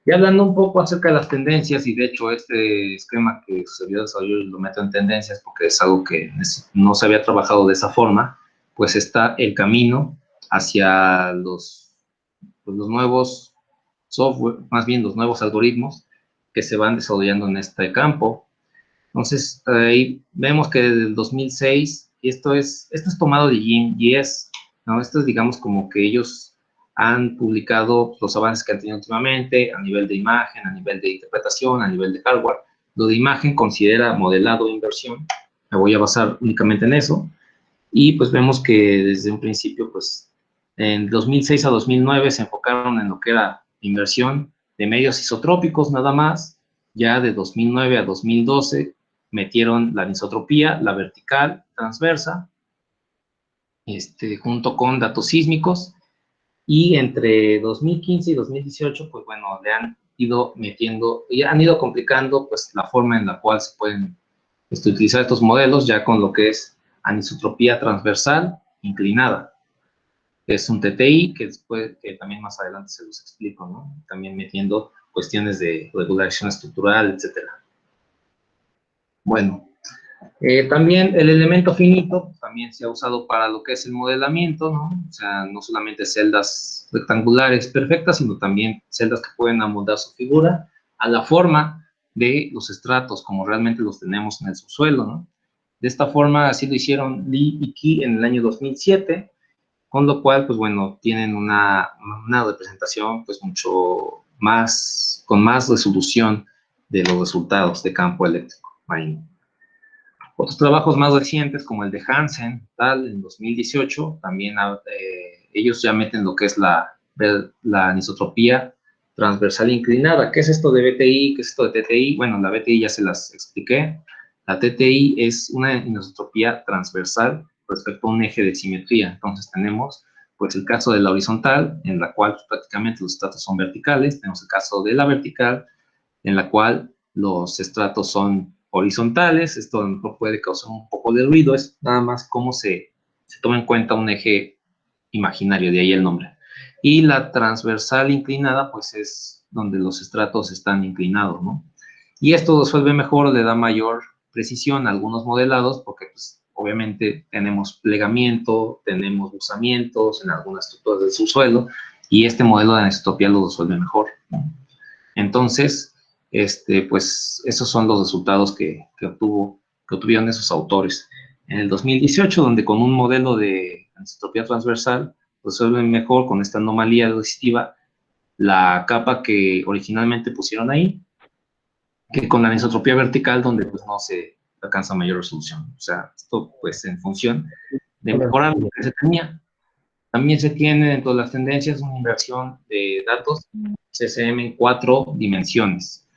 Y hablando un poco acerca de las tendencias, y de hecho este esquema que su servidor desarrolló lo meto en tendencias porque es algo que no se había trabajado de esa forma, pues está el camino hacia los nuevos software, más bien los nuevos algoritmos que se van desarrollando en este campo. Entonces, ahí vemos que desde el 2006, y esto es tomado de GenGS, ¿no? Esto es, digamos, como que ellos han publicado los avances que han tenido últimamente a nivel de imagen, a nivel de interpretación, a nivel de hardware. Lo de imagen considera modelado e inversión. Me voy a basar únicamente en eso. Y pues vemos que desde un principio, pues, en 2006 a 2009 se enfocaron en lo que era inversión de medios isotrópicos nada más. Ya de 2009 a 2012 metieron la anisotropía, la vertical, transversa, junto con datos sísmicos, y entre 2015 y 2018, pues bueno, le han ido metiendo, y han ido complicando, pues, la forma en la cual se pueden utilizar estos modelos, ya con lo que es anisotropía transversal inclinada. Es un TTI que después, que también más adelante se los explico, ¿no? También metiendo cuestiones de regulación estructural, etcétera. Bueno, también el elemento finito también se ha usado para lo que es el modelamiento, ¿no? O sea, no solamente celdas rectangulares perfectas, sino también celdas que pueden amoldar su figura a la forma de los estratos, como realmente los tenemos en el subsuelo, ¿no? De esta forma, así lo hicieron Lee y Key en el año 2007, con lo cual, pues bueno, tienen una representación, pues mucho más, con más resolución de los resultados de campo eléctrico marino. Otros trabajos más recientes, como el de Hansen, tal, en 2018, también ellos ya meten lo que es la anisotropía transversal inclinada. ¿Qué es esto de BTI? ¿Qué es esto de TTI? Bueno, la BTI ya se las expliqué. La TTI es una anisotropía transversal respecto a un eje de simetría. Entonces tenemos, pues, el caso de la horizontal, en la cual pues, prácticamente los estratos son verticales. Tenemos el caso de la vertical, en la cual los estratos son horizontales. Esto a lo mejor puede causar un poco de ruido, es nada más cómo se toma en cuenta un eje imaginario, de ahí el nombre. Y la transversal inclinada, pues es donde los estratos están inclinados, ¿no? Y esto resuelve mejor, le da mayor precisión a algunos modelados, porque pues obviamente tenemos plegamiento, tenemos buzamientos en algunas estructuras del subsuelo, y este modelo de anisotropía lo resuelve mejor, ¿no? Entonces, pues esos son los resultados que obtuvieron esos autores. En el 2018, donde con un modelo de anisotropía transversal resuelven mejor con esta anomalía resistiva la capa que originalmente pusieron ahí, que con la anisotropía vertical, donde pues no se alcanza mayor resolución. O sea, esto pues en función de mejorar lo que se tenía. También se tiene dentro de las tendencias una inversión de datos CCM en 4 dimensiones.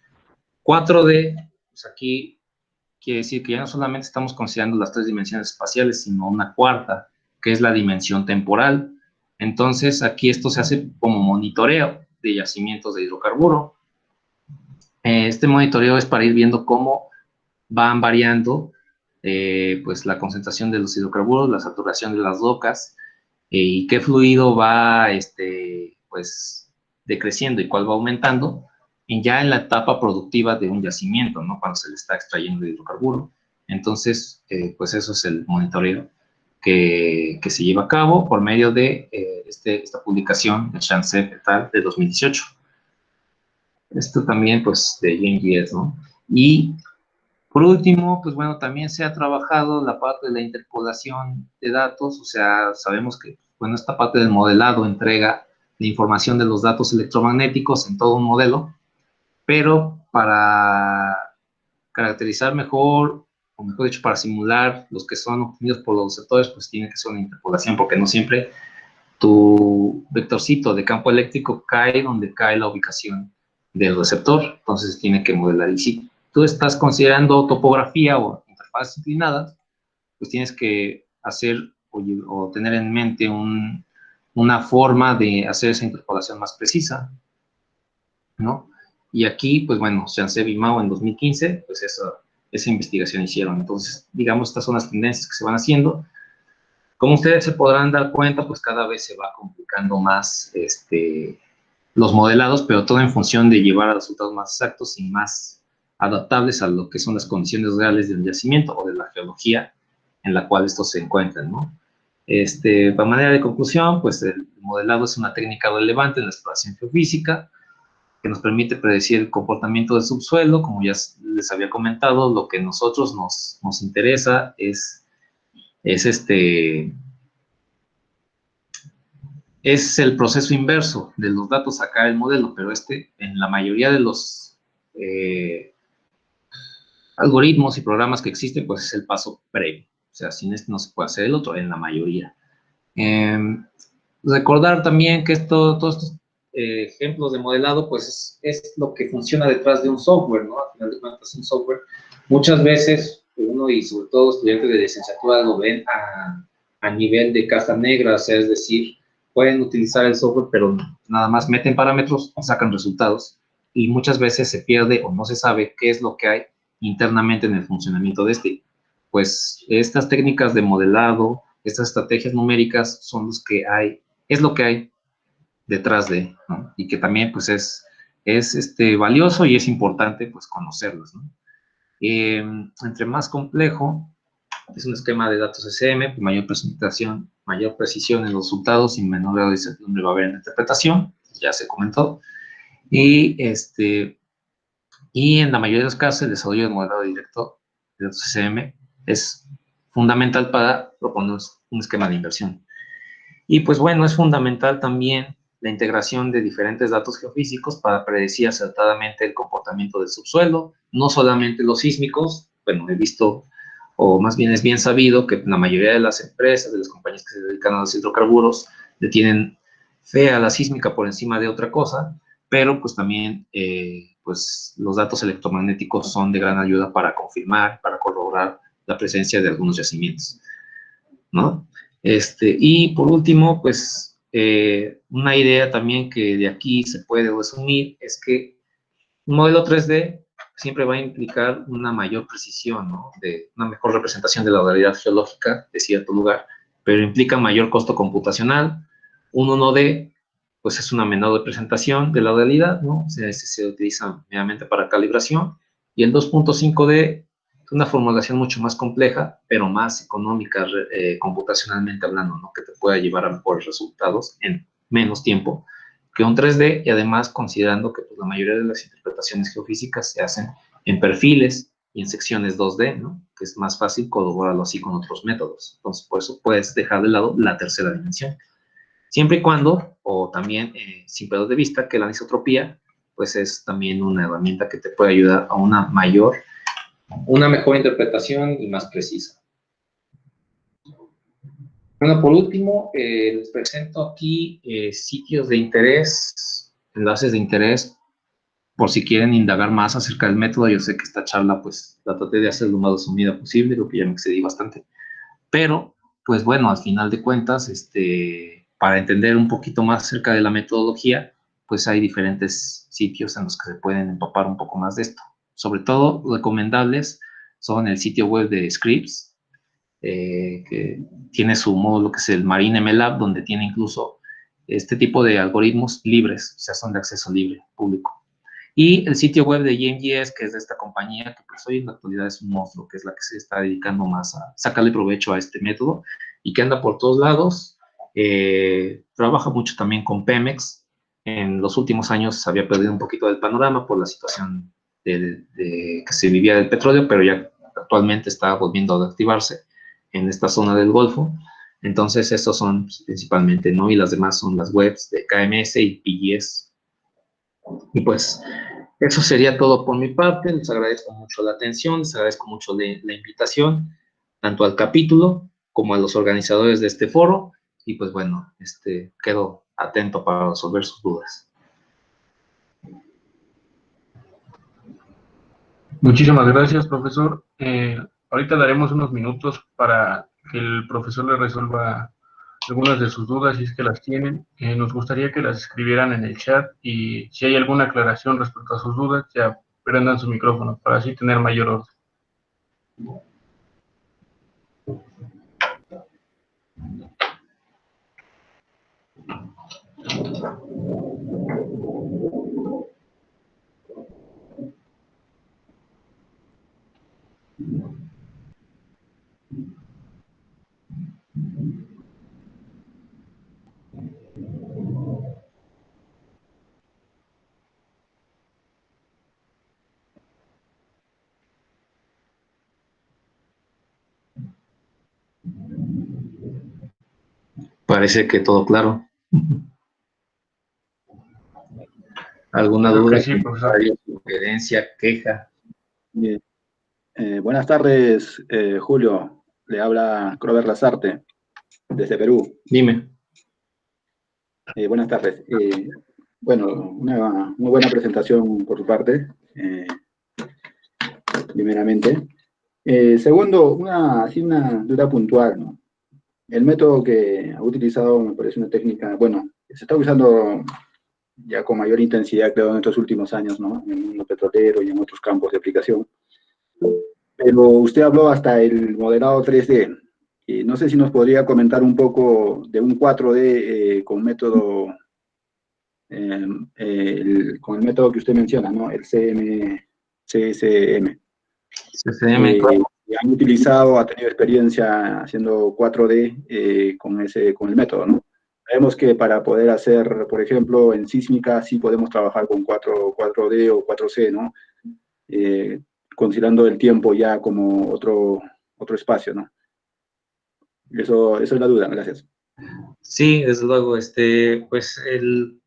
4D, pues aquí quiere decir que ya no solamente estamos considerando las 3 dimensiones espaciales, sino una cuarta, que es la dimensión temporal. Entonces, aquí esto se hace como monitoreo de yacimientos de hidrocarburo. Este monitoreo es para ir viendo cómo van variando pues la concentración de los hidrocarburos, la saturación de las rocas, y qué fluido va pues decreciendo y cuál va aumentando ya en la etapa productiva de un yacimiento, ¿no? Cuando se le está extrayendo el hidrocarburo. Entonces, pues eso es el monitoreo que se lleva a cabo por medio de esta publicación de Chancep et al. De 2018. Esto también, pues, de GNGS, ¿no? Y por último, pues bueno, también se ha trabajado la parte de la interpolación de datos, o sea, sabemos que, bueno, esta parte del modelado entrega la información de los datos electromagnéticos en todo un modelo, pero para caracterizar mejor, o mejor dicho, para simular los que son obtenidos por los receptores, pues tiene que ser una interpolación, porque no siempre tu vectorcito de campo eléctrico cae donde cae la ubicación del receptor, entonces tiene que modelar. Y si tú estás considerando topografía o interfaces inclinadas, pues tienes que hacer o tener en mente una forma de hacer esa interpolación más precisa, ¿no? Y aquí, pues bueno, Chancep y Mao en 2015, pues esa investigación hicieron. Entonces, digamos, estas son las tendencias que se van haciendo. Como ustedes se podrán dar cuenta, pues cada vez se va complicando más los modelados, pero todo en función de llevar a resultados más exactos y más adaptables a lo que son las condiciones reales del yacimiento o de la geología en la cual estos se encuentran, ¿no? Para manera de conclusión, pues el modelado es una técnica relevante en la exploración geofísica que nos permite predecir el comportamiento del subsuelo. Como ya les había comentado, lo que a nosotros nos interesa es el proceso inverso de los datos sacar el modelo, pero en la mayoría de los algoritmos y programas que existen, pues es el paso previo. O sea, sin este no se puede hacer el otro, en la mayoría. Recordar también que todos estos ejemplos de modelado, pues es lo que funciona detrás de un software, ¿no? Al final de cuentas, un software, muchas veces uno, y sobre todo estudiantes de licenciatura, lo ven a nivel de caja negra, o sea, es decir, pueden utilizar el software, pero nada más meten parámetros, sacan resultados, y muchas veces se pierde o no se sabe qué es lo que hay internamente en el funcionamiento de pues estas técnicas de modelado, estas estrategias numéricas son los que hay, es lo que hay detrás de, ¿no? Y que también pues es valioso y es importante pues conocerlos, ¿no? Entre más complejo, es un esquema de datos SM, pues, mayor presentación, mayor precisión en los resultados y menor grado de incertidumbre va a haber en la interpretación, ya se comentó. Y en la mayoría de los casos, el desarrollo del modelado directo de datos SM es fundamental para proponer un esquema de inversión. Y pues bueno, es fundamental también la integración de diferentes datos geofísicos para predecir acertadamente el comportamiento del subsuelo, no solamente los sísmicos. Bueno, he visto, o más bien es bien sabido, que la mayoría de las empresas, de las compañías que se dedican a los hidrocarburos, le tienen fe a la sísmica por encima de otra cosa, pero pues también pues los datos electromagnéticos son de gran ayuda para confirmar, para corroborar la presencia de algunos yacimientos, ¿no? Y por último, pues una idea también que de aquí se puede resumir es que un modelo 3D siempre va a implicar una mayor precisión, ¿no? De una mejor representación de la realidad geológica de cierto lugar, pero implica mayor costo computacional. Un 1D, pues es una menor representación de la realidad, ¿no? O sea, este se utiliza meramente para calibración. Y el 2.5D es una formulación mucho más compleja, pero más económica computacionalmente hablando, ¿no? Que te pueda llevar a mejores resultados en menos tiempo que un 3D, y además considerando que pues, la mayoría de las interpretaciones geofísicas se hacen en perfiles y en secciones 2D, ¿no? Que es más fácil corroborarlo así con otros métodos. Entonces, por eso puedes dejar de lado la tercera dimensión. Siempre y cuando, o también sin perder de vista, que la anisotropía, pues es también una herramienta que te puede ayudar a una mejor interpretación y más precisa. Bueno, por último, les presento aquí sitios de interés, enlaces de interés, por si quieren indagar más acerca del método. Yo sé que esta charla, pues, la traté de hacer lo más resumida posible, creo que ya me excedí bastante. Pero, pues bueno, al final de cuentas, para entender un poquito más acerca de la metodología, pues hay diferentes sitios en los que se pueden empapar un poco más de esto. Sobre todo, recomendables son el sitio web de Scripps, que tiene su módulo que es el Marine MLab, donde tiene incluso este tipo de algoritmos libres, o sea, son de acceso libre, público. Y el sitio web de GMGS, que es de esta compañía, que pues hoy en la actualidad es un monstruo, que es la que se está dedicando más a sacarle provecho a este método y que anda por todos lados. Trabaja mucho también con Pemex. En los últimos años se había perdido un poquito del panorama por la situación que se vivía del petróleo, pero ya actualmente está volviendo a activarse en esta zona del Golfo. Entonces, estos son pues, principalmente, ¿no? Y las demás son las webs de KMS y PGS. Y pues, eso sería todo por mi parte. Les agradezco mucho la atención, les agradezco mucho la invitación, tanto al capítulo como a los organizadores de este foro. Y pues bueno, quedo atento para resolver sus dudas. Muchísimas gracias, profesor. Ahorita daremos unos minutos para que el profesor le resuelva algunas de sus dudas, si es que las tienen. Nos gustaría que las escribieran en el chat y si hay alguna aclaración respecto a sus dudas, ya prendan su micrófono para así tener mayor orden. Parece que todo claro. ¿Alguna Creo duda, que sí, profesor. sugerencia, queja? Bien. Buenas tardes, Julio. Le habla Crover Lazarte, desde Perú. Dime. Buenas tardes. Bueno, una muy buena presentación por su parte, primeramente. Segundo, una duda puntual, ¿no? El método que ha utilizado me parece una técnica, bueno, se está usando ya con mayor intensidad, creo, en estos últimos años, ¿no? En el mundo petrolero y en otros campos de aplicación. pero usted habló hasta el modelado 3D. Y no sé si nos podría comentar un poco de un 4D con método, con el método que usted menciona, ¿no? El CSM. CCM, Y han utilizado, ha tenido experiencia haciendo 4D con el método, ¿no? Sabemos que para poder hacer, por ejemplo, en sísmica sí podemos trabajar con 4D o 4C, ¿no? Eh, considerando el tiempo ya como otro espacio, ¿no? Eso es la duda, gracias. sí, desde luego, pues el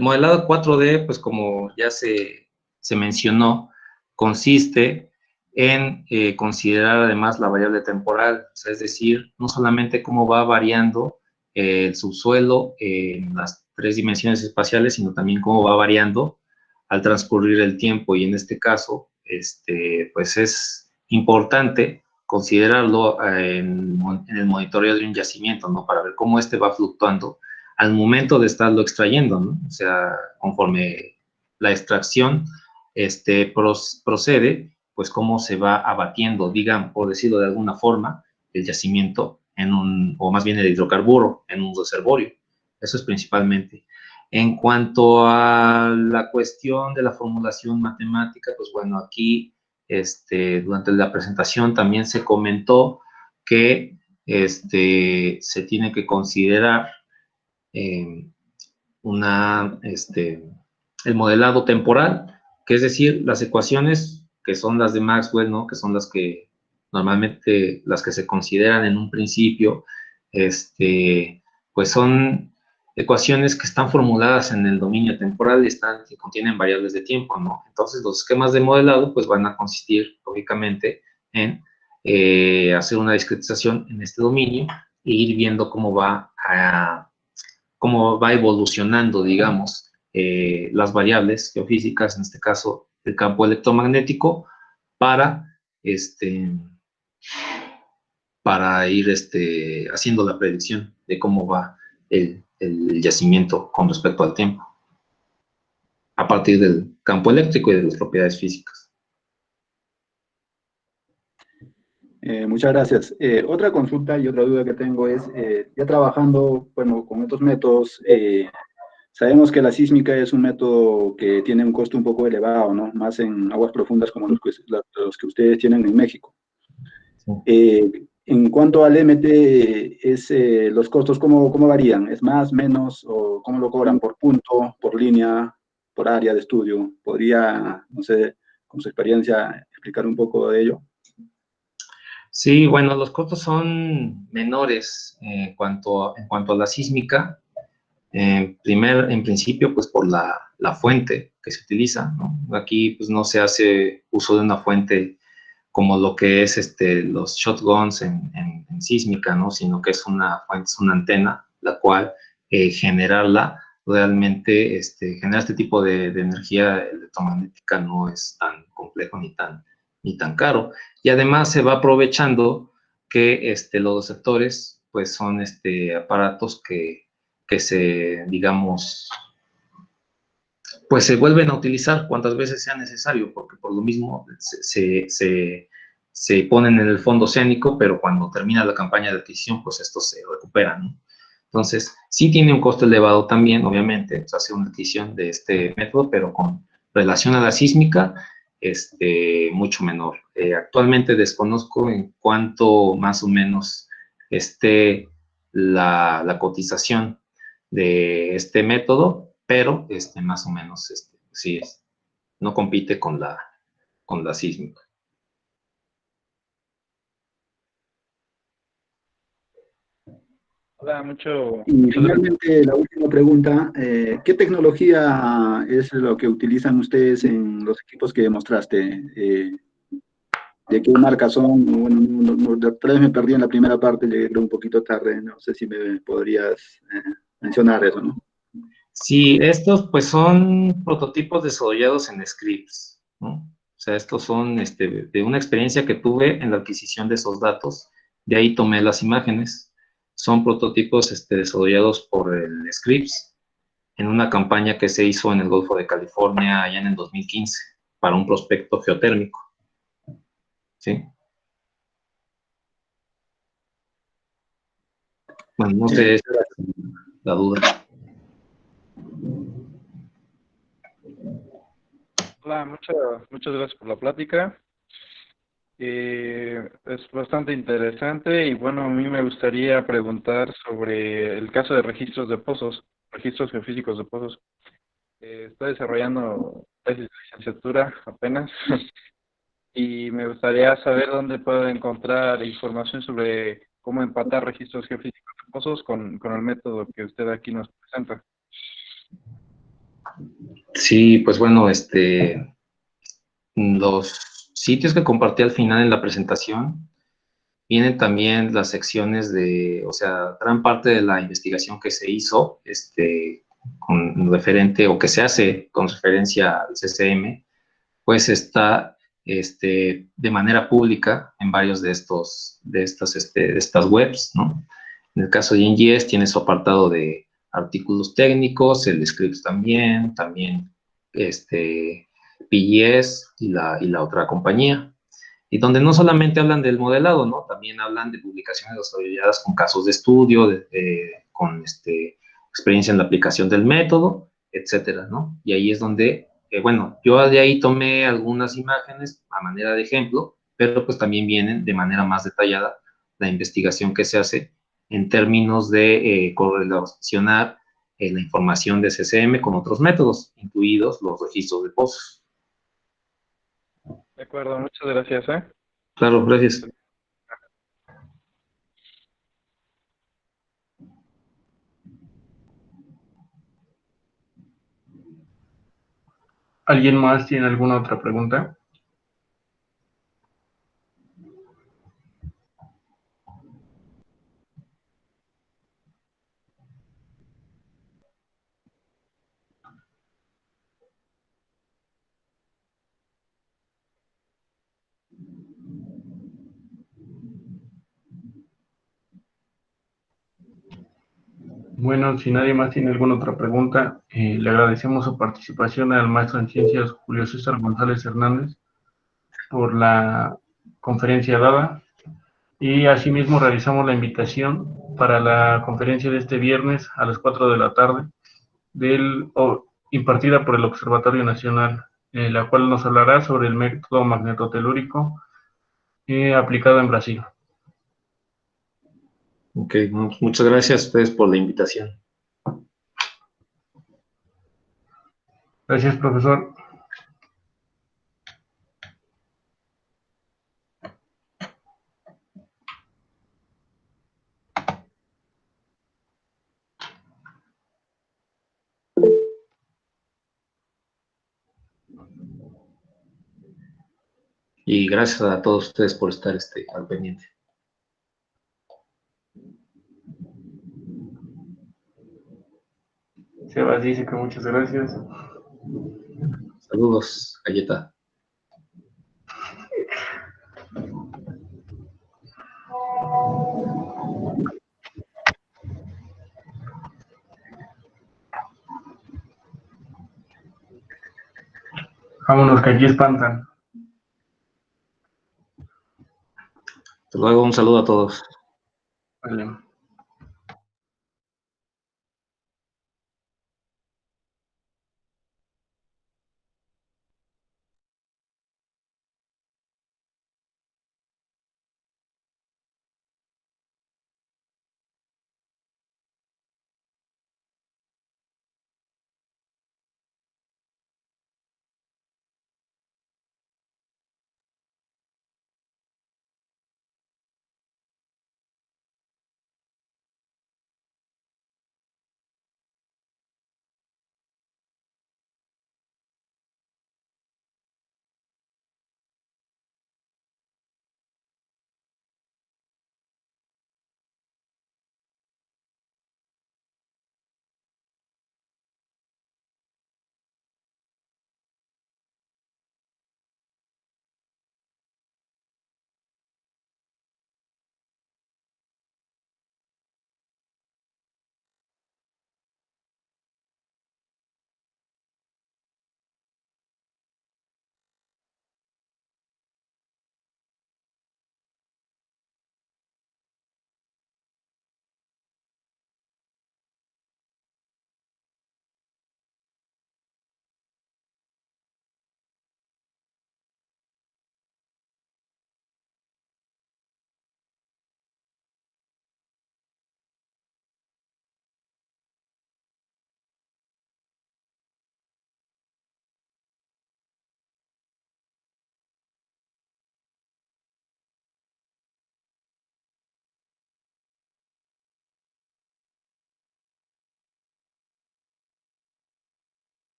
modelado 4D, pues como ya se mencionó, consiste en considerar además la variable temporal, o sea, es decir, no solamente cómo va variando el subsuelo en las tres dimensiones espaciales, sino también cómo va variando al transcurrir el tiempo. Y en este caso, pues es importante considerarlo en el monitoreo de un yacimiento, ¿no? Para ver cómo va fluctuando al momento de estarlo extrayendo, ¿no? O sea, conforme la extracción procede, pues cómo se va abatiendo, digan, por decirlo de alguna forma, el yacimiento o más bien el hidrocarburo en un reservorio. Eso es principalmente. En cuanto a la cuestión de la formulación matemática, pues bueno, aquí durante la presentación también se comentó que se tiene que considerar eh, el modelado temporal, que es decir, las ecuaciones que son las de Maxwell, ¿no? Que son las que normalmente las que se consideran en un principio, pues son ecuaciones que están formuladas en el dominio temporal y contienen variables de tiempo, ¿no? Entonces, los esquemas de modelado, pues van a consistir, lógicamente, en hacer una discretización en este dominio e ir viendo cómo va evolucionando, digamos, las variables geofísicas, en este caso el campo electromagnético, para, para ir haciendo la predicción de cómo va el yacimiento con respecto al tiempo, a partir del campo eléctrico y de las propiedades físicas. Muchas gracias. Otra consulta y otra duda que tengo es, ya trabajando, bueno, con estos métodos, sabemos que la sísmica es un método que tiene un costo un poco elevado, ¿no? Más en aguas profundas como los que ustedes tienen en México. En cuanto al MT, los costos, ¿cómo varían? ¿Es más, menos, o cómo lo cobran? ¿Por punto, por línea, por área de estudio? ¿Podría, no sé, con su experiencia, explicar un poco de ello? Sí, bueno, los costos son menores en cuanto a la sísmica. En principio, pues por la fuente que se utiliza, ¿no? Aquí, pues no se hace uso de una fuente como lo que es los shotguns en sísmica, ¿no? Sino que es una fuente, es una antena, la cual generarla realmente, generar este tipo de energía electromagnética no es tan complejo ni tan caro. Y además se va aprovechando que los receptores, pues son aparatos que se, digamos, pues se vuelven a utilizar cuantas veces sea necesario, porque por lo mismo se ponen en el fondo escénico, pero cuando termina la campaña de adquisición, pues estos se recuperan, ¿no? Entonces, sí tiene un costo elevado también, obviamente, se hace una adquisición de este método, pero con relación a la sísmica, mucho menor. Actualmente desconozco en cuánto más o menos esté la cotización de este método, pero más o menos sí no compite con la sísmica. Hola, Y muchas gracias. finalmente, la última pregunta, ¿qué tecnología es lo que utilizan ustedes en los equipos que mostraste? ¿De qué marca son? Bueno, tal vez me perdí en la primera parte, llegué un poquito tarde, no sé si me podrías mencionar eso, ¿no? Sí, estos pues son prototipos desarrollados en scripts, ¿no? O sea, estos son de una experiencia que tuve en la adquisición de esos datos, de ahí tomé las imágenes. Son prototipos desarrollados por el Scripps en una campaña que se hizo en el Golfo de California allá en el 2015 para un prospecto geotérmico. ¿sí? Bueno, no sé, esa era la duda. Hola, muchas gracias por la plática. Es bastante interesante y bueno, a mí me gustaría preguntar sobre el caso de registros de pozos, registros geofísicos de pozos. Estoy desarrollando tesis de licenciatura apenas y me gustaría saber dónde puedo encontrar información sobre cómo empatar registros geofísicos de pozos con el método que usted aquí nos presenta. Sí, pues bueno, los sitios que compartí al final en la presentación vienen también las secciones de, o sea, gran parte de la investigación que se hizo, con referente o que se hace con referencia al CCM, pues está, de manera pública en varios de estas webs, ¿no? En el caso de INGIES tiene su apartado de artículos técnicos, el scripts también, PGS y la otra compañía. Y donde no solamente hablan del modelado, ¿no? También hablan de publicaciones desarrolladas con casos de estudio, con experiencia en la aplicación del método, etcétera, ¿no? Y ahí es donde, bueno, yo de ahí tomé algunas imágenes a manera de ejemplo, pero pues también vienen de manera más detallada la investigación que se hace en términos de correlacionar la información de CCM con otros métodos, incluidos los registros de pozos. De acuerdo, muchas gracias, ¿eh? Claro, gracias. ¿Alguien más tiene alguna otra pregunta? Bueno, si nadie más tiene alguna otra pregunta, le agradecemos su participación al maestro en ciencias Julio César González Hernández por la conferencia dada y asimismo realizamos la invitación para la conferencia de este viernes a las 4 de la tarde impartida por el Observatorio Nacional, la cual nos hablará sobre el método magnetotelúrico aplicado en Brasil. Ok, muchas gracias a ustedes por la invitación. Gracias, profesor. Y gracias a todos ustedes por estar al pendiente. Sebas dice que muchas gracias. Saludos, Galleta. Vámonos, que aquí espantan. Hasta luego, un saludo a todos. Vale.